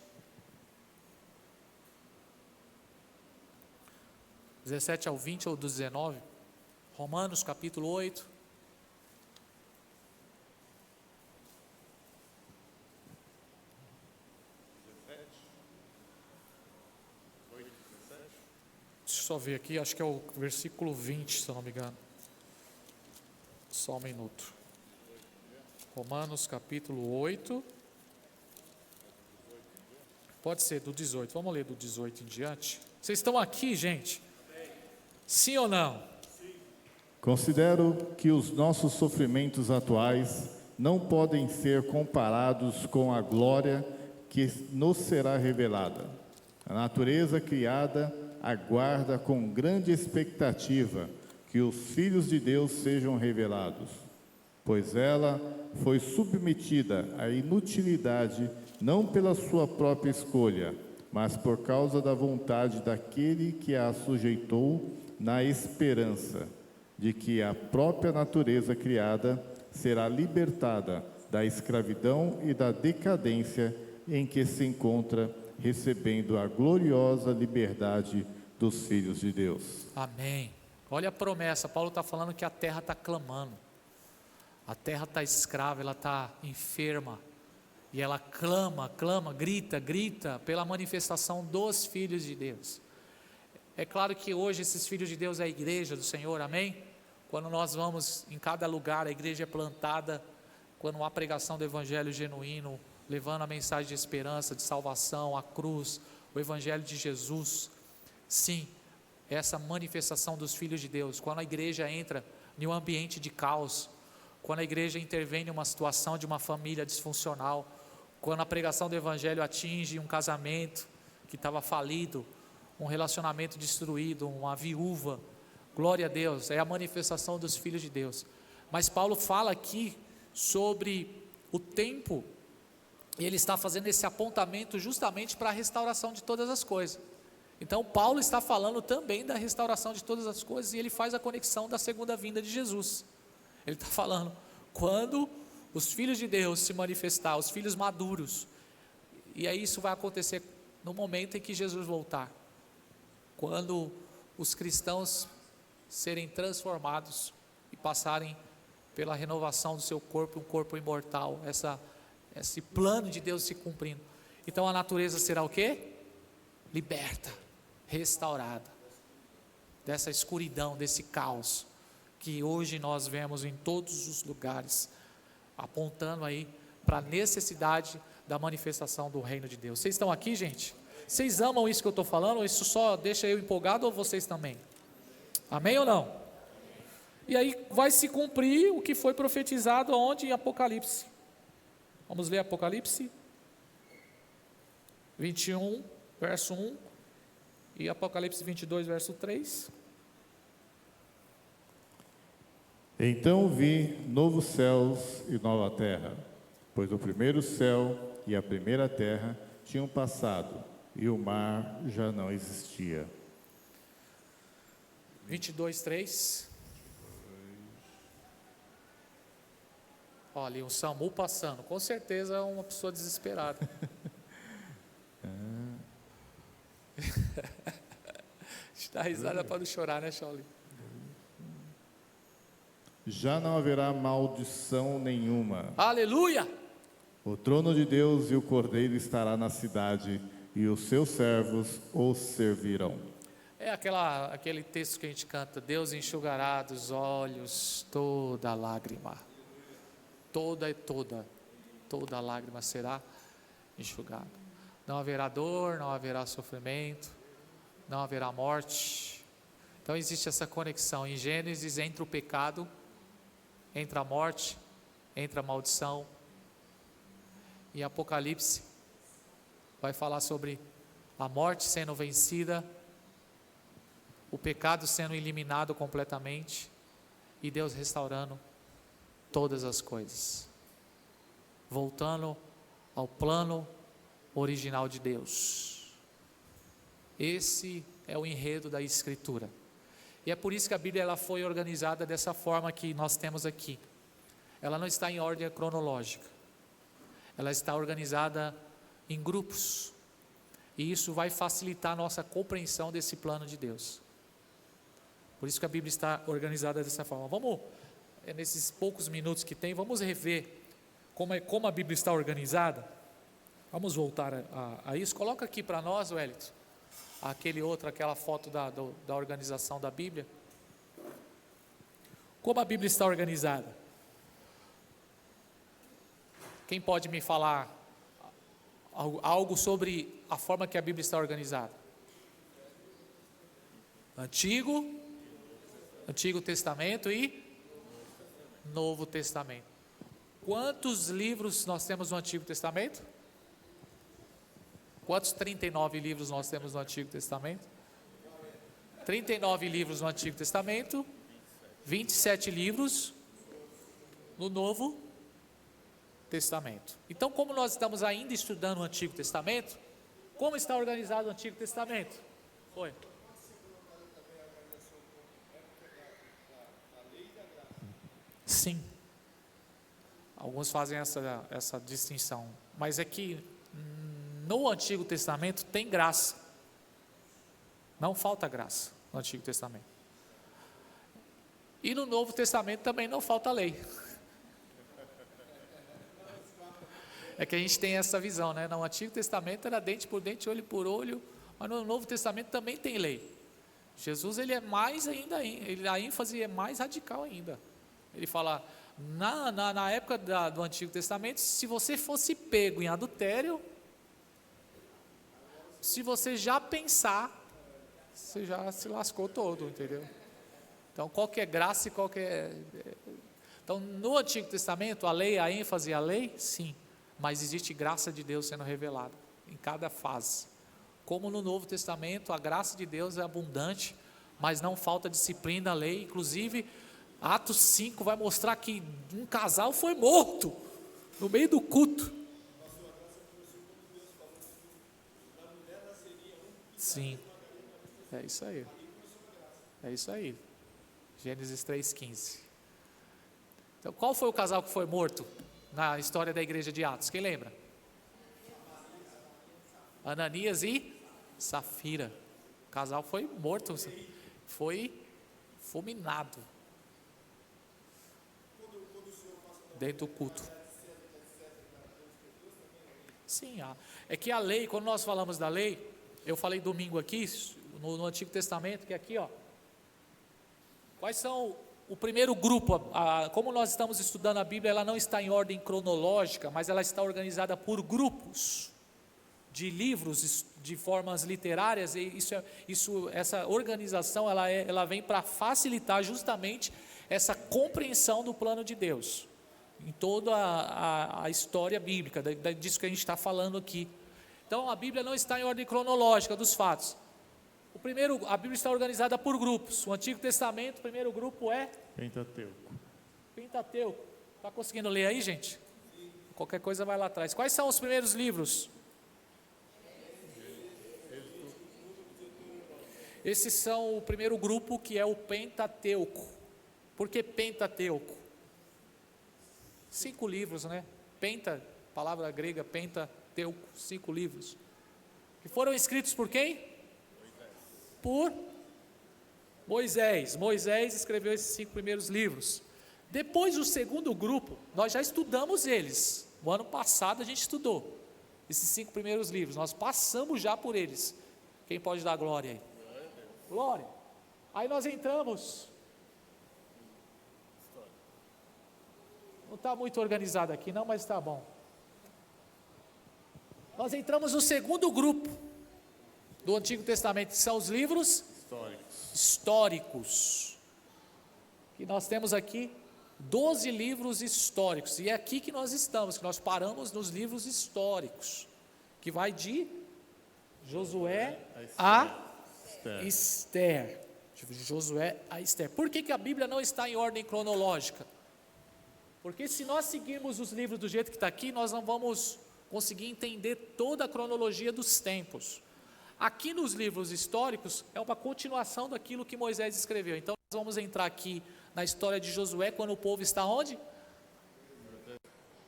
17 ao 20 ou do 19, Romanos capítulo 8, só ver aqui, acho que é o versículo 20, se eu não me engano. Só um minuto. Romanos capítulo 8. Pode ser do 18. Vamos ler do 18 em diante. Vocês estão aqui, gente? Sim ou não? Considero que os nossos sofrimentos atuais não podem ser comparados com a glória que nos será revelada. A natureza criada aguarda com grande expectativa que os filhos de Deus sejam revelados, pois ela foi submetida à inutilidade não pela sua própria escolha, mas por causa da vontade daquele que a sujeitou, na esperança de que a própria natureza criada será libertada da escravidão e da decadência em que se encontra, recebendo a gloriosa liberdade dos filhos de Deus. Amém. Olha a promessa, Paulo está falando que a terra está clamando, a terra está escrava, ela está enferma, e ela clama, grita pela manifestação dos filhos de Deus. É claro que hoje esses filhos de Deus é a igreja do Senhor, amém? Quando nós vamos em cada lugar, a igreja é plantada, quando há pregação do evangelho genuíno, levando a mensagem de esperança, de salvação, a cruz, o evangelho de Jesus. Sim, essa manifestação dos filhos de Deus, quando a igreja entra em um ambiente de caos, quando a igreja intervém em uma situação de uma família disfuncional, quando a pregação do evangelho atinge um casamento que estava falido, um relacionamento destruído, uma viúva, glória a Deus, é a manifestação dos filhos de Deus. Mas Paulo fala aqui sobre o tempo, e ele está fazendo esse apontamento justamente para a restauração de todas as coisas. Então Paulo está falando também da restauração de todas as coisas, e ele faz a conexão da segunda vinda de Jesus. Ele está falando, quando os filhos de Deus se manifestar, os filhos maduros, e aí isso vai acontecer no momento em que Jesus voltar, quando os cristãos serem transformados e passarem pela renovação do seu corpo, um corpo imortal, esse plano de Deus se cumprindo. Então a natureza será o quê? Liberta, restaurada, dessa escuridão, desse caos, que hoje nós vemos em todos os lugares, apontando aí para a necessidade da manifestação do reino de Deus. Vocês estão aqui, gente? Vocês amam isso que eu estou falando, ou isso só deixa eu empolgado, ou vocês também? Amém ou não? E aí vai se cumprir o que foi profetizado onde? Em Apocalipse. Vamos ler Apocalipse 21, verso 1, e Apocalipse 22, verso 3. Então vi novos céus e nova terra, pois o primeiro céu e a primeira terra tinham passado, e o mar já não existia. 22, 3. Olha, ali um SAMU passando, com certeza é uma pessoa desesperada. Está risada para não chorar, né, Shaolin? Já não haverá maldição nenhuma. Aleluia! O trono de Deus e o Cordeiro estará na cidade, e os seus servos os servirão. É aquele texto que a gente canta: Deus enxugará dos olhos toda lágrima. Toda lágrima será enxugada. Não haverá dor, não haverá sofrimento, não haverá morte. Então existe essa conexão em Gênesis entre o pecado, entre a morte, entre a maldição. E Apocalipse vai falar sobre a morte sendo vencida, o pecado sendo eliminado completamente e Deus restaurando todas as coisas, voltando ao plano original de Deus. Esse é o enredo da Escritura. E é por isso que a Bíblia ela foi organizada dessa forma que nós temos aqui. Ela não está em ordem cronológica. Ela está organizada em grupos. E isso vai facilitar a nossa compreensão desse plano de Deus. Por isso que a Bíblia está organizada dessa forma. Vamos, nesses poucos minutos que tem, vamos rever como a Bíblia está organizada. Vamos voltar a isso. Coloca aqui para nós, Wellington, aquela foto da organização da Bíblia. Como a Bíblia está organizada? Quem pode me falar algo sobre a forma que a Bíblia está organizada? Antigo, Antigo Testamento e Novo Testamento. Quantos livros nós temos no Antigo Testamento? Quantos 39 livros nós temos no Antigo Testamento? 39 livros no Antigo Testamento, 27 livros no Novo Testamento. Então, como nós estamos ainda estudando o Antigo Testamento, como está organizado o Antigo Testamento? Foi. Sim. Alguns fazem essa distinção, mas é que no Antigo Testamento tem graça. Não falta graça no Antigo Testamento. E no Novo Testamento também não falta lei. É que a gente tem essa visão, né? No Antigo Testamento era dente por dente, olho por olho, mas no Novo Testamento também tem lei. Jesus, ele é mais ainda, a ênfase é mais radical ainda. Ele fala, na época do Antigo Testamento, se você fosse pego em adultério, se você já pensar, você já se lascou todo, entendeu? Então, qualquer graça e qualquer... Então, no Antigo Testamento, a lei, a ênfase é a lei, sim, mas existe graça de Deus sendo revelada em cada fase. Como no Novo Testamento, a graça de Deus é abundante, mas não falta disciplina, lei. Inclusive, Atos 5 vai mostrar que um casal foi morto no meio do culto. Sim, é isso aí. É isso aí. Gênesis 3,15. Então, qual foi o casal que foi morto na história da igreja de Atos? Quem lembra? Ananias e Safira. O casal foi morto, foi fulminado dentro do culto. Sim, é que a lei, quando nós falamos da lei, eu falei domingo aqui, no Antigo Testamento, que aqui, ó, quais são o primeiro grupo, como nós estamos estudando a Bíblia, ela não está em ordem cronológica, mas ela está organizada por grupos de livros, de formas literárias, e essa organização, ela vem para facilitar justamente essa compreensão do plano de Deus, em toda a história bíblica, disso que a gente está falando aqui. Então, a Bíblia não está em ordem cronológica dos fatos. A Bíblia está organizada por grupos. O Antigo Testamento, o primeiro grupo é Pentateuco. Está conseguindo ler aí, gente? Qualquer coisa vai lá atrás. Quais são os primeiros livros? Esses são o primeiro grupo, que é o Pentateuco. Por que Pentateuco? 5 livros, né? Palavra grega, Pentateuco, 5 livros. Que foram escritos por quem? Por Moisés. Moisés escreveu esses 5 primeiros livros. Depois, o segundo grupo, nós já estudamos eles. No ano passado a gente estudou esses 5 primeiros livros. Nós passamos já por eles. Quem pode dar glória aí? Glória. Aí nós entramos. Não está muito organizado aqui não, mas está bom. Nós entramos no segundo grupo do Antigo Testamento, que são os livros históricos. E nós temos aqui 12 livros históricos, e é aqui que nós estamos, que nós paramos nos livros históricos, que vai de Josué a Esther. De Josué a Esther. Por que a Bíblia não está em ordem cronológica? Porque se nós seguirmos os livros do jeito que está aqui, nós não vamos conseguir entender toda a cronologia dos tempos. Aqui nos livros históricos é uma continuação daquilo que Moisés escreveu. Então nós vamos entrar aqui na história de Josué, quando o povo está onde?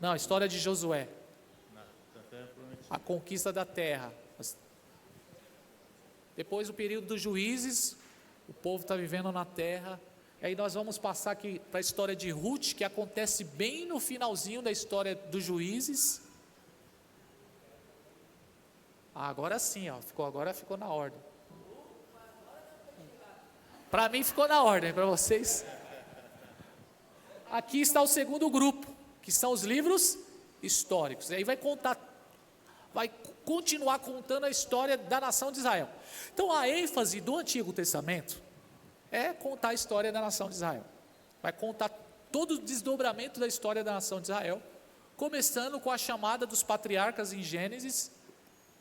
Não, a história de Josué. A conquista da terra. Depois do período dos juízes, o povo está vivendo na terra. E aí nós vamos passar aqui para a história de Ruth, que acontece bem no finalzinho da história dos juízes. Agora sim, agora ficou na ordem. Para mim ficou na ordem, para vocês. Aqui está o segundo grupo, que são os livros históricos. E aí vai continuar contando a história da nação de Israel. Então a ênfase do Antigo Testamento é contar a história da nação de Israel. Vai contar todo o desdobramento da história da nação de Israel, começando com a chamada dos patriarcas em Gênesis,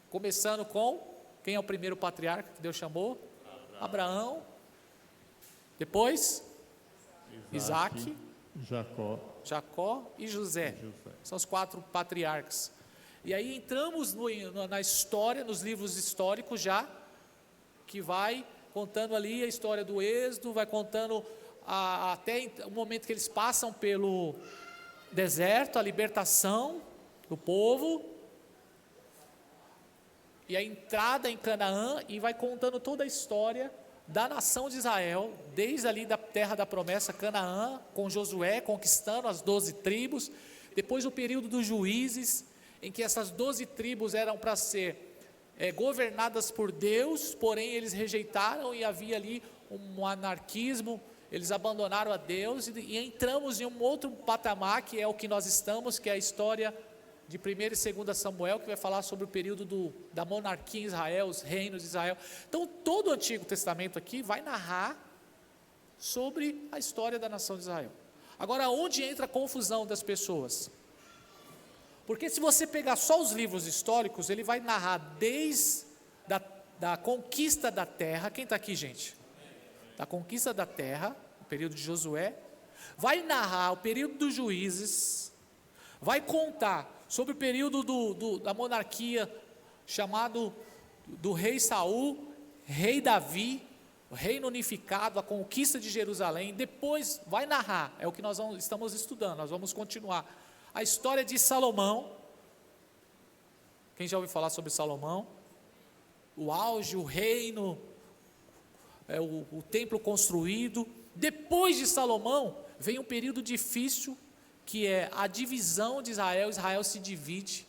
começando com, quem é o primeiro patriarca que Deus chamou? Abraão. Depois, Isaac, Jacó e José. São os 4 patriarcas. E aí entramos na história, nos livros históricos já, que vai contando ali a história do Êxodo, vai contando até o momento que eles passam pelo deserto, a libertação do povo, e a entrada em Canaã, e vai contando toda a história da nação de Israel, desde ali da terra da promessa, Canaã, com Josué conquistando as 12 tribos, depois o período dos juízes, em que essas 12 tribos eram para ser governadas por Deus, porém eles rejeitaram e havia ali um anarquismo, eles abandonaram a Deus e entramos em um outro patamar, que é o que nós estamos, que é a história de 1º e 2º Samuel, que vai falar sobre o período da monarquia em Israel, os reinos de Israel. Então todo o Antigo Testamento aqui vai narrar sobre a história da nação de Israel. Agora, onde entra a confusão das pessoas? Porque se você pegar só os livros históricos, ele vai narrar desde da conquista da terra. Quem está aqui, gente? Da conquista da terra, o período de Josué. Vai narrar o período dos juízes. Vai contar sobre o período da monarquia, chamado do rei Saul, rei Davi, o reino unificado, a conquista de Jerusalém. Depois vai narrar, é o que nós estamos estudando, nós vamos continuar. A história de Salomão. Quem já ouviu falar sobre Salomão? O auge, o reino, o templo construído. Depois de Salomão, vem um período difícil, que é a divisão de Israel. Israel se divide,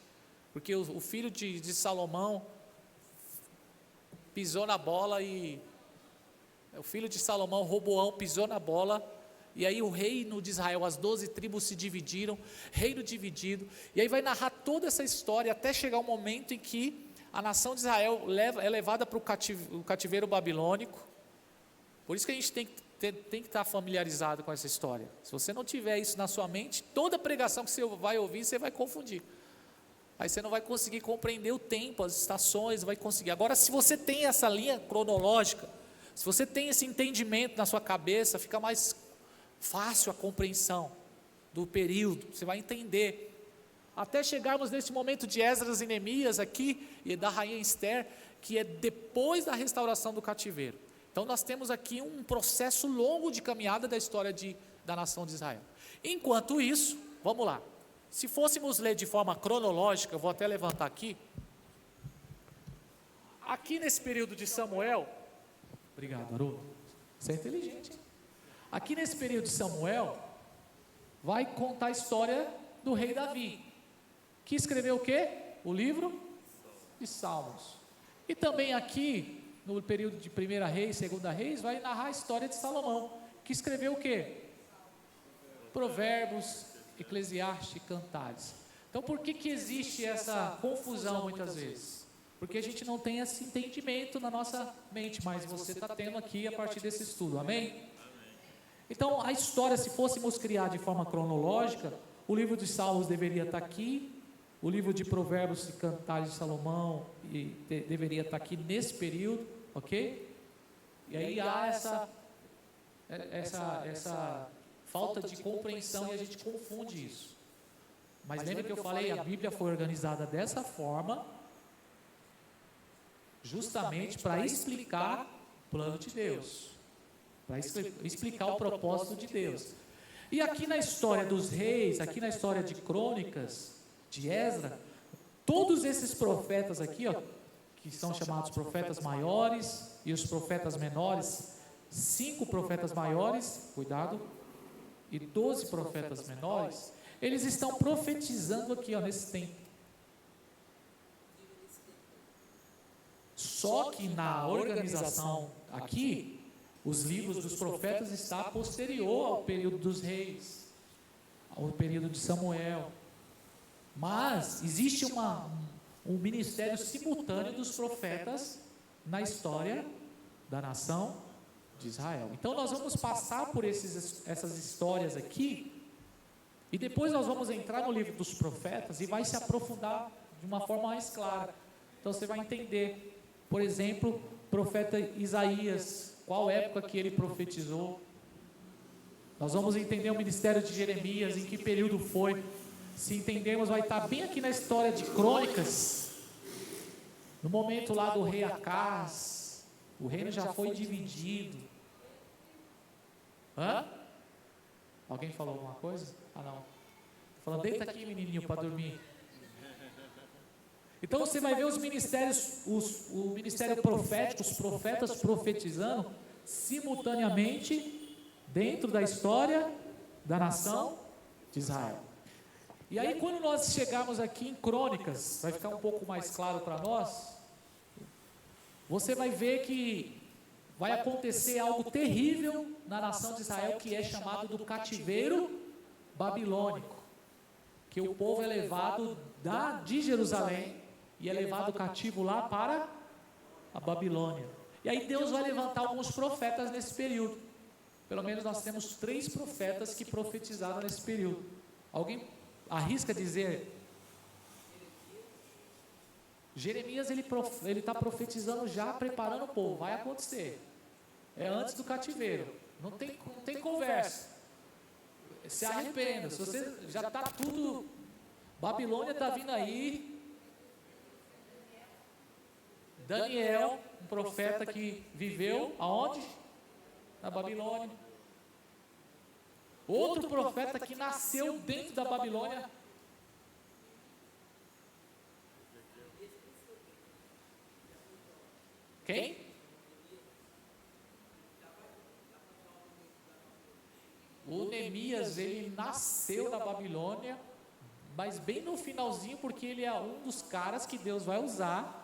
porque o filho de Salomão pisou na bola, e o filho de Salomão, Roboão, pisou na bola, e aí o reino de Israel, as 12 tribos se dividiram, reino dividido, e aí vai narrar toda essa história, até chegar um momento em que a nação de Israel é levada para o cativeiro babilônico. Por isso que a gente tem que estar familiarizado com essa história. Se você não tiver isso na sua mente, toda pregação que você vai ouvir, você vai confundir. Aí você não vai conseguir compreender o tempo, as estações, vai conseguir. Agora, se você tem essa linha cronológica, se você tem esse entendimento na sua cabeça, fica mais fácil a compreensão do período, você vai entender. Até chegarmos nesse momento de Esdras e Neemias aqui, e da rainha Esther, que é depois da restauração do cativeiro. Então nós temos aqui um processo longo de caminhada da história da nação de Israel. Enquanto isso, vamos lá. Se fôssemos ler de forma cronológica, eu vou até levantar aqui. Aqui nesse período de Samuel, obrigado, Haroldo, você é inteligente, hein? Aqui nesse período de Samuel, vai contar a história do rei Davi, que escreveu o quê? O livro de Salmos. E também aqui, no período de 1ª Reis, 2ª Reis, vai narrar a história de Salomão, que escreveu o quê? Provérbios, Eclesiastes e Cantares. Então por que existe essa confusão muitas vezes? Porque a gente não tem esse entendimento na nossa mente, mas você está tendo aqui a partir desse estudo, amém? Então a história, se fôssemos criar de forma cronológica, o livro de Salmos deveria estar aqui, o livro de Provérbios e Cantares de Salomão deveria estar aqui nesse período, ok? E aí há essa falta de compreensão e a gente confunde isso. Mas lembra que eu falei, a Bíblia foi organizada dessa forma, justamente para explicar o plano de Deus, para explicar o propósito de Deus. E aqui na história dos reis, aqui na história de Crônicas, de Esdras, todos esses profetas aqui, ó, que são chamados profetas maiores e os profetas menores, 5 profetas maiores, cuidado, e 12 profetas menores, eles estão profetizando aqui, ó, nesse tempo. Só que na organização aqui, os livros dos profetas está posterior ao período dos reis, ao período de Samuel. Mas existe um ministério simultâneo dos profetas na história da nação de Israel. Então nós vamos passar por essas histórias aqui, e depois nós vamos entrar no livro dos profetas e vai se aprofundar de uma forma mais clara. Então você vai entender, por exemplo, profeta Isaías, qual época que ele profetizou. Nós vamos entender o ministério de Jeremias, em que período foi. Se entendermos, vai estar bem aqui na história de Crônicas, no momento lá do rei Acaz. O reino já foi dividido. Hã? Alguém falou alguma coisa? Ah, não. Falando, deita aqui, menininho, para dormir. Então você vai ver os ministérios, o ministério profético, os profetas profetizando simultaneamente dentro da história da nação de Israel. E aí quando nós chegarmos aqui em Crônicas, vai ficar um pouco mais claro para nós, você vai ver que vai acontecer algo terrível na nação de Israel, que é chamado do cativeiro babilônico, que o povo é levado de Jerusalém e é levado cativo lá para a Babilônia. E aí Deus vai levantar alguns profetas nesse período. Pelo menos nós temos 3 profetas que profetizaram nesse período. Alguém arrisca dizer? Jeremias, ele está profetizando já, preparando o povo. Vai acontecer. É antes do cativeiro. Não tem conversa. Se arrependa. Se você já está tudo... Babilônia está vindo aí. Daniel, um profeta que viveu aonde? Na Babilônia. Outro profeta que nasceu dentro da Babilônia. Quem? O Neemias, ele nasceu na Babilônia, mas bem no finalzinho, porque ele é um dos caras que Deus vai usar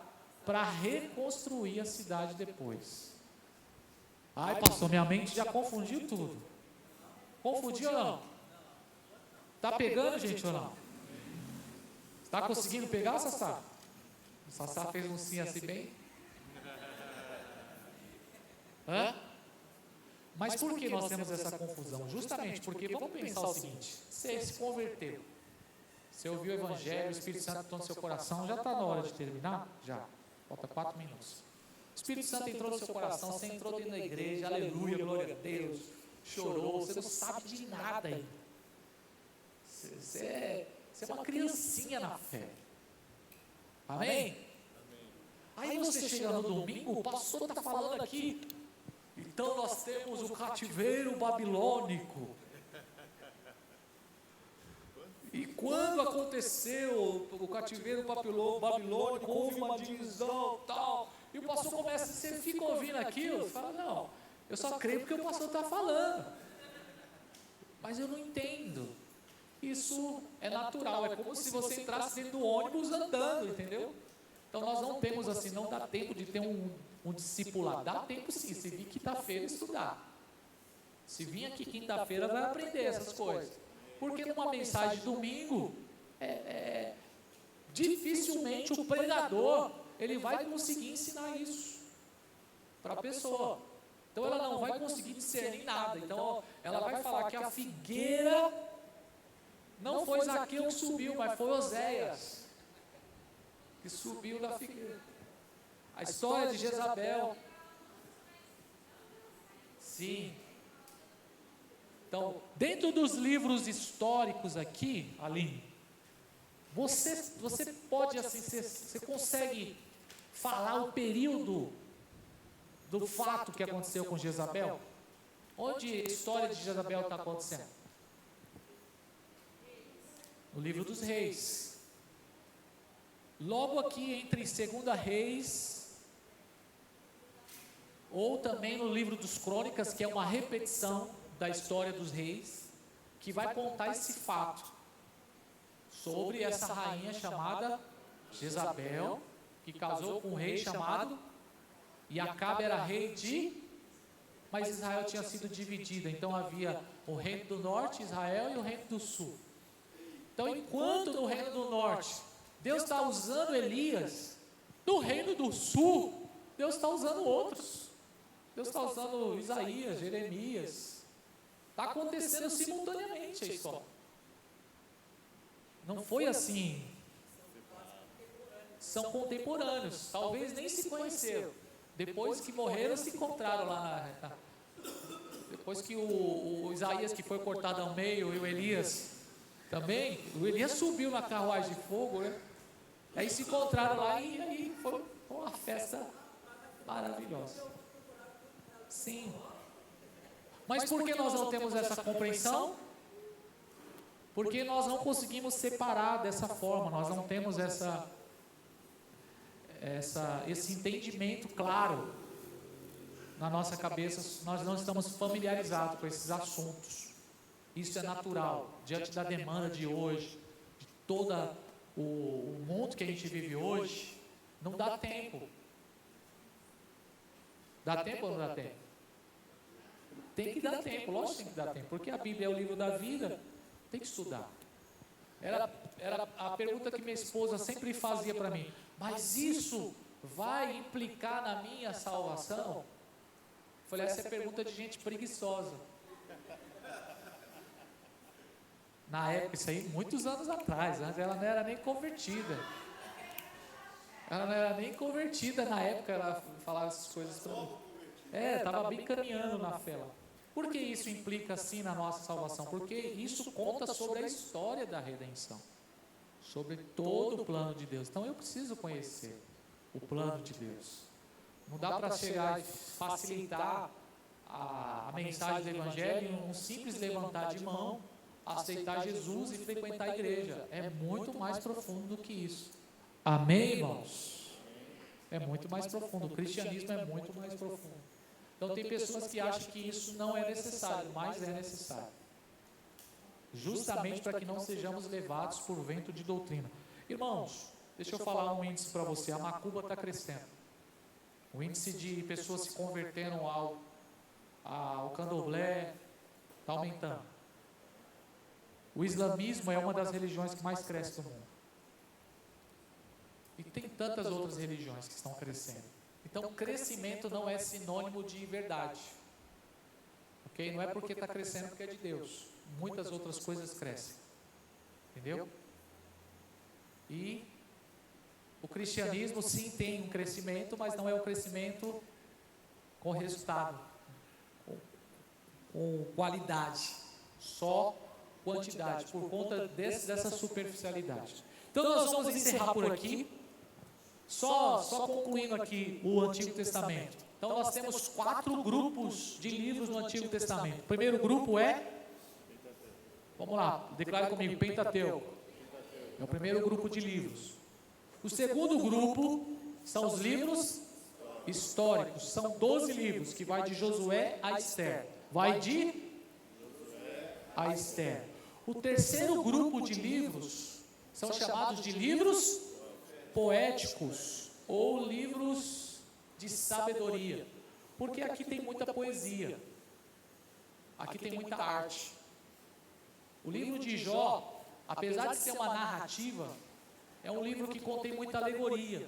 para reconstruir a cidade depois. Ai, pastor, minha mente já confundiu tudo. Confundiu ou não? Está pegando, gente, ou não? Está conseguindo pegar, Sassá? O Sassá fez um sim assim bem? Hã? Mas por que nós temos essa confusão? Justamente porque, vamos pensar o seguinte, você se converteu, você ouviu o Evangelho, o Espírito Santo entrou no seu coração, já está na hora de terminar? Já. Falta 4 minutos. O Espírito Santo entrou no seu coração, você entrou dentro da igreja, aleluia, glória a Deus, chorou, você não sabe de nada ainda. Você é uma criancinha na fé. Amém? Aí você chega no domingo, o pastor está falando aqui, então nós temos o cativeiro babilônico. E quando aconteceu o cativeiro babilônico, houve uma divisão e tal, e o pastor começa, você fica ouvindo aquilo, você fala, não, eu só creio porque o pastor está falando, mas eu não entendo. Isso é natural, é como se você entrasse dentro do ônibus andando, entendeu? Então nós não temos assim, não dá tempo de ter um discipulado, dá tempo sim, se vir quinta-feira estudar, se vir aqui quinta-feira vai aprender essas coisas. Porque numa mensagem de domingo, dificilmente o pregador, ele vai conseguir ensinar isso para a pessoa. Então ela não vai conseguir discernir nada. Então ela vai falar que a figueira não foi Zaqueu que subiu, mas foi Oséias que subiu da figueira. A história de Jezabel. Sim. Então, dentro dos livros históricos aqui, Aline, você pode assim, você consegue falar o período do fato que aconteceu com Jezabel? Onde a história de Jezabel está acontecendo? No livro dos Reis. Logo aqui entre 2 Reis, ou também no livro dos Crônicas, que é uma repetição da história dos reis, que vai contar esse fato sobre essa rainha chamada Jezabel, que casou com um rei chamado, e Acabe era rei mas Israel tinha sido dividida, então havia o reino do norte, Israel, e o reino do sul. Então, enquanto no reino do norte Deus está usando Elias, no reino do sul Deus está usando outros. Deus está usando Isaías, Jeremias. Está acontecendo simultaneamente a história. Não foi assim. São contemporâneos. Talvez nem se conheceram. Depois que morreram, se encontraram lá. Depois que o Isaías, que foi cortado ao meio, e o Elias também. O Elias subiu na carruagem de fogo, né? Aí se encontraram lá e aí foi uma festa maravilhosa. Sim. Mas por que nós não temos essa compreensão? Porque nós não conseguimos separar dessa forma, nós não temos esse entendimento claro na nossa cabeça, nós não estamos familiarizados com esses assuntos. Isso é natural, diante da demanda de hoje, de todo o mundo que a gente vive hoje, não dá tempo. Dá tempo ou não dá tempo? Tem que dar tempo, lógico que tem que dar tempo, porque a Bíblia é o livro da vida, tem que estudar. Era a pergunta que minha esposa sempre fazia para mim: mas isso vai implicar na minha salvação? Eu falei, essa é pergunta de gente preguiçosa. Na época, isso aí, muitos anos atrás, ela não era nem convertida. Ela não era nem convertida na época, ela falava essas coisas para mim. Estava bem caminhando na fé lá. Por que isso implica assim na nossa salvação? Porque isso conta sobre a história da redenção, sobre todo o plano de Deus. Então eu preciso conhecer o plano de Deus. Não dá para chegar e facilitar a mensagem do Evangelho em um simples levantar de mão, aceitar Jesus e frequentar a igreja. É muito mais profundo do que isso. Amém, irmãos? É muito mais profundo. O cristianismo é muito mais profundo. Então tem pessoas que acham que isso não é necessário, mas é necessário. Justamente para que não sejamos levados por vento de doutrina. Irmãos, deixa eu falar um índice para você. A macumba está crescendo. O índice de pessoas se convertendo ao candomblé está aumentando. O islamismo é uma das religiões que mais cresce no mundo. E tem tantas outras religiões que estão crescendo. Então, crescimento não é sinônimo de verdade. Ok? Não é porque está crescendo porque é de Deus. Muitas outras coisas crescem. Entendeu? E o cristianismo sim tem um crescimento, mas não é um crescimento com resultado, com qualidade, só quantidade, por conta dessa superficialidade. Então nós vamos encerrar por aqui, só concluindo aqui o Antigo Testamento. Então nós temos 4 grupos de livros no Antigo Testamento. O primeiro grupo é, vamos lá, declare comigo, Pentateuco. É o primeiro grupo de livros. O segundo grupo são os livros históricos. São 12 livros, que vai de Josué a Esther. Vai de a Esther. O terceiro grupo de livros são chamados de livros poéticos ou livros de sabedoria. Porque aqui tem muita poesia. Aqui tem muita arte. O livro de Jó, apesar de ser uma narrativa, é um livro que contém muita alegoria.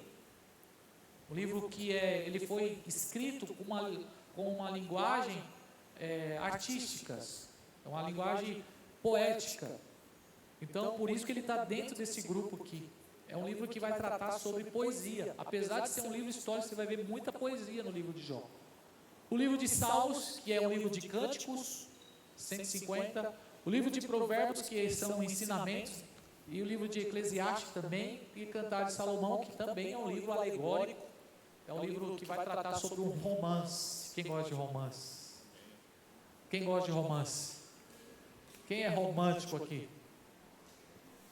Um livro que ele foi escrito com uma linguagem artística, uma linguagem poética. Então, por isso que ele está dentro desse grupo aqui. É um livro que vai tratar sobre poesia. Apesar de ser um livro histórico, você vai ver muita poesia no livro de Jó. O livro de Salmos, que é um livro de cânticos, 150. O livro de Provérbios, que são ensinamentos. E o livro de Eclesiastes também. E Cantar de Salomão, que também é um livro alegórico. É um livro que vai tratar sobre um romance. Quem gosta de romance? Quem gosta de romance? Quem é romântico aqui?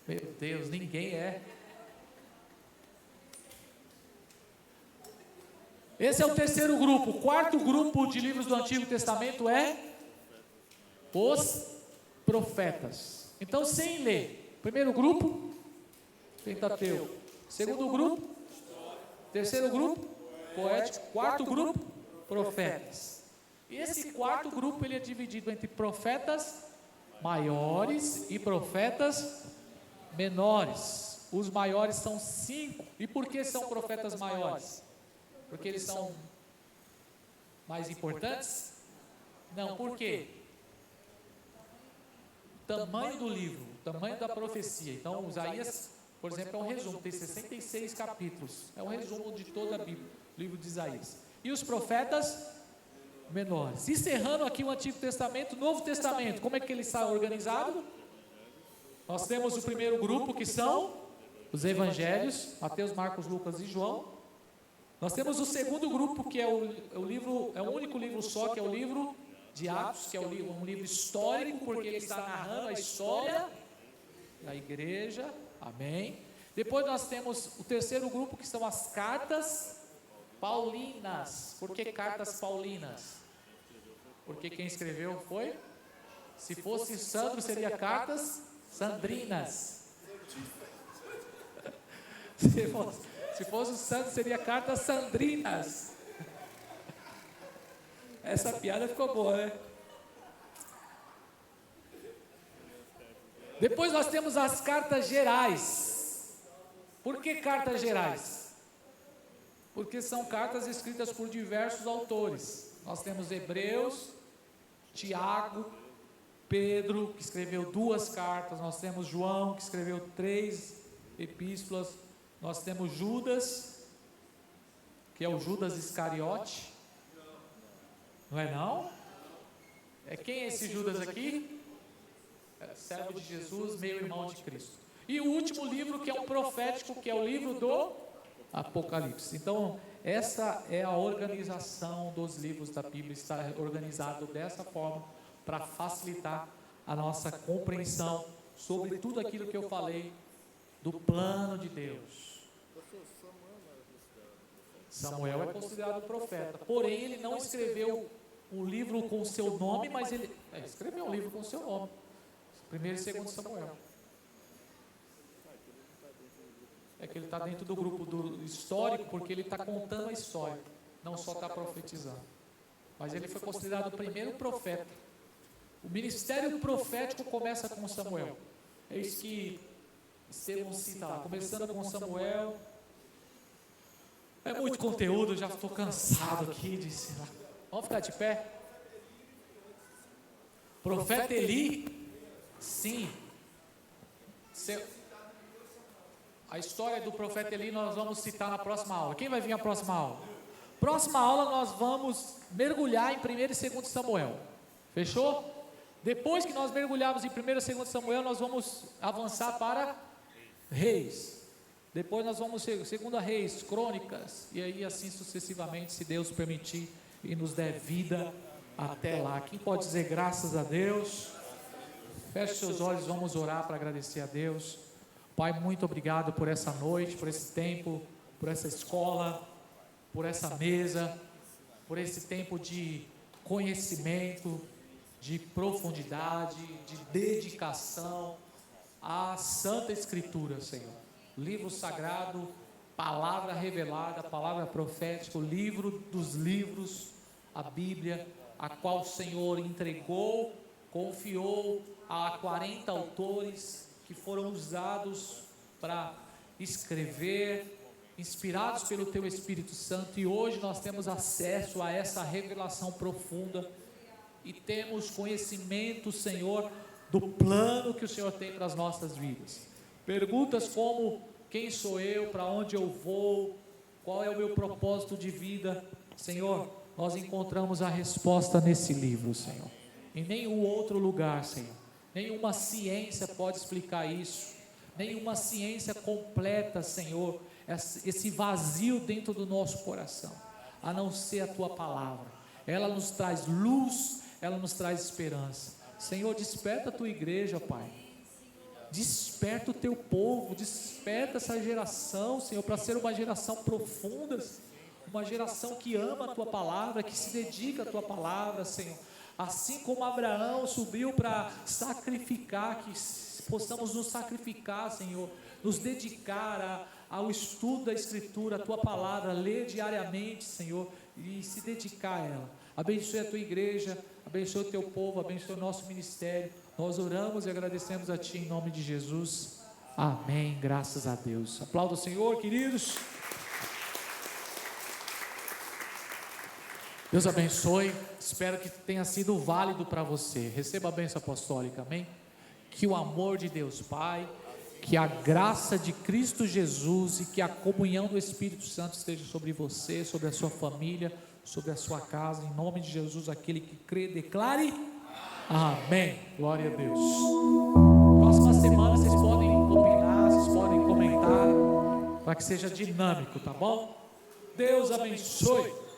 Meu Deus, ninguém é. Esse é o terceiro grupo. O quarto grupo de livros do Antigo Testamento é os profetas. Então, sem ler. Primeiro grupo, Pentateuco. Segundo grupo, terceiro grupo, poético. Quarto grupo, profetas. E esse quarto grupo ele é dividido entre profetas maiores e profetas menores. Os maiores são 5. E por que são profetas maiores? Porque eles são mais importantes? Não, por quê? O tamanho do livro, o tamanho da profecia. Então, Isaías, por exemplo, é um resumo, tem 66 capítulos. É um resumo de toda a Bíblia, o livro de Isaías. E os profetas menores. Encerrando aqui o Antigo Testamento, o Novo Testamento, como é que ele está organizado? Nós temos o primeiro grupo, que são os evangelhos, Mateus, Marcos, Lucas e João. Nós temos o segundo grupo, que é o livro, é o único livro só, que é o livro de Atos, que é um livro histórico, porque ele está narrando a história da igreja. Amém. Depois nós temos o terceiro grupo, que são as cartas paulinas. Por que cartas paulinas? Porque quem escreveu foi? Se fosse Sandro, seria cartas sandrinas. Se fosse o Sandro, seria cartas sandrinas. Essa piada ficou boa, né? Depois nós temos as cartas gerais. Por que cartas gerais? Porque são cartas escritas por diversos autores. Nós temos Hebreus, Tiago, Pedro, que escreveu 2 cartas. Nós temos João, que escreveu 3 epístolas. Nós temos Judas, que é o Judas Iscariote. Não é não? É quem é esse Judas aqui? É servo de Jesus, meio irmão de Cristo. E o último livro, que é um profético, que é o livro do Apocalipse. Então, essa é a organização dos livros da Bíblia, está organizado dessa forma para facilitar a nossa compreensão sobre tudo aquilo que eu falei do plano de Deus. Samuel é considerado profeta, porém ele não escreveu um livro com o seu nome, mas ele escreveu um livro com o seu nome, 1º e 2º Samuel. É que ele está dentro do grupo do histórico, porque ele está contando a história, não só está profetizando. Mas ele foi considerado o primeiro profeta. O ministério profético começa com Samuel. É isso que Estevão cita lá, começando com Samuel. É muito conteúdo, já estou cansado aqui de ensinar. Vamos ficar de pé? Profeta Eli, sim. A história do profeta Eli nós vamos citar na próxima aula. Quem vai vir à próxima aula? Próxima aula nós vamos mergulhar em 1º e 2º Samuel. Fechou? Depois que nós mergulharmos em 1º e 2º Samuel, nós vamos avançar para Reis. Depois nós vamos 2ª Reis, Crônicas, e aí assim sucessivamente, se Deus permitir e nos der vida até lá. Quem pode dizer graças a Deus? Feche seus olhos, vamos orar para agradecer a Deus. Pai, muito obrigado por essa noite, por esse tempo, por essa escola, por essa mesa, por esse tempo de conhecimento, de profundidade, de dedicação à Santa Escritura, Senhor. Livro sagrado, palavra revelada, palavra profética, o livro dos livros, a Bíblia, a qual o Senhor entregou, confiou a 40 autores que foram usados para escrever, inspirados pelo Teu Espírito Santo, e hoje nós temos acesso a essa revelação profunda e temos conhecimento, Senhor, do plano que o Senhor tem para as nossas vidas. Perguntas como: quem sou eu, para onde eu vou, qual é o meu propósito de vida, Senhor, nós encontramos a resposta nesse livro, Senhor. Em nenhum outro lugar, Senhor. Nenhuma ciência pode explicar isso. Nenhuma ciência completa, Senhor, esse vazio dentro do nosso coração, a não ser a Tua palavra. Ela nos traz luz, ela nos traz esperança. Senhor, desperta a Tua igreja, Pai. Desperta o Teu povo, desperta essa geração, Senhor, para ser uma geração profunda, uma geração que ama a Tua palavra, que se dedica à Tua palavra, Senhor. Assim como Abraão subiu para sacrificar, que possamos nos sacrificar, Senhor, nos dedicar ao estudo da Escritura, a Tua palavra, ler diariamente, Senhor, e se dedicar a ela. Abençoe a Tua igreja, abençoe o Teu povo, abençoe o nosso ministério. Nós oramos e agradecemos a Ti em nome de Jesus. Amém, graças a Deus. Aplauda o Senhor, queridos. Deus abençoe. Espero que tenha sido válido para você. Receba a bênção apostólica, amém? Que o amor de Deus Pai, que a graça de Cristo Jesus e que a comunhão do Espírito Santo esteja sobre você, sobre a sua família, sobre a sua casa. Em nome de Jesus, aquele que crê, declare amém. Glória a Deus. Próxima semana vocês podem opinar, vocês podem comentar, para que seja dinâmico, tá bom? Deus abençoe.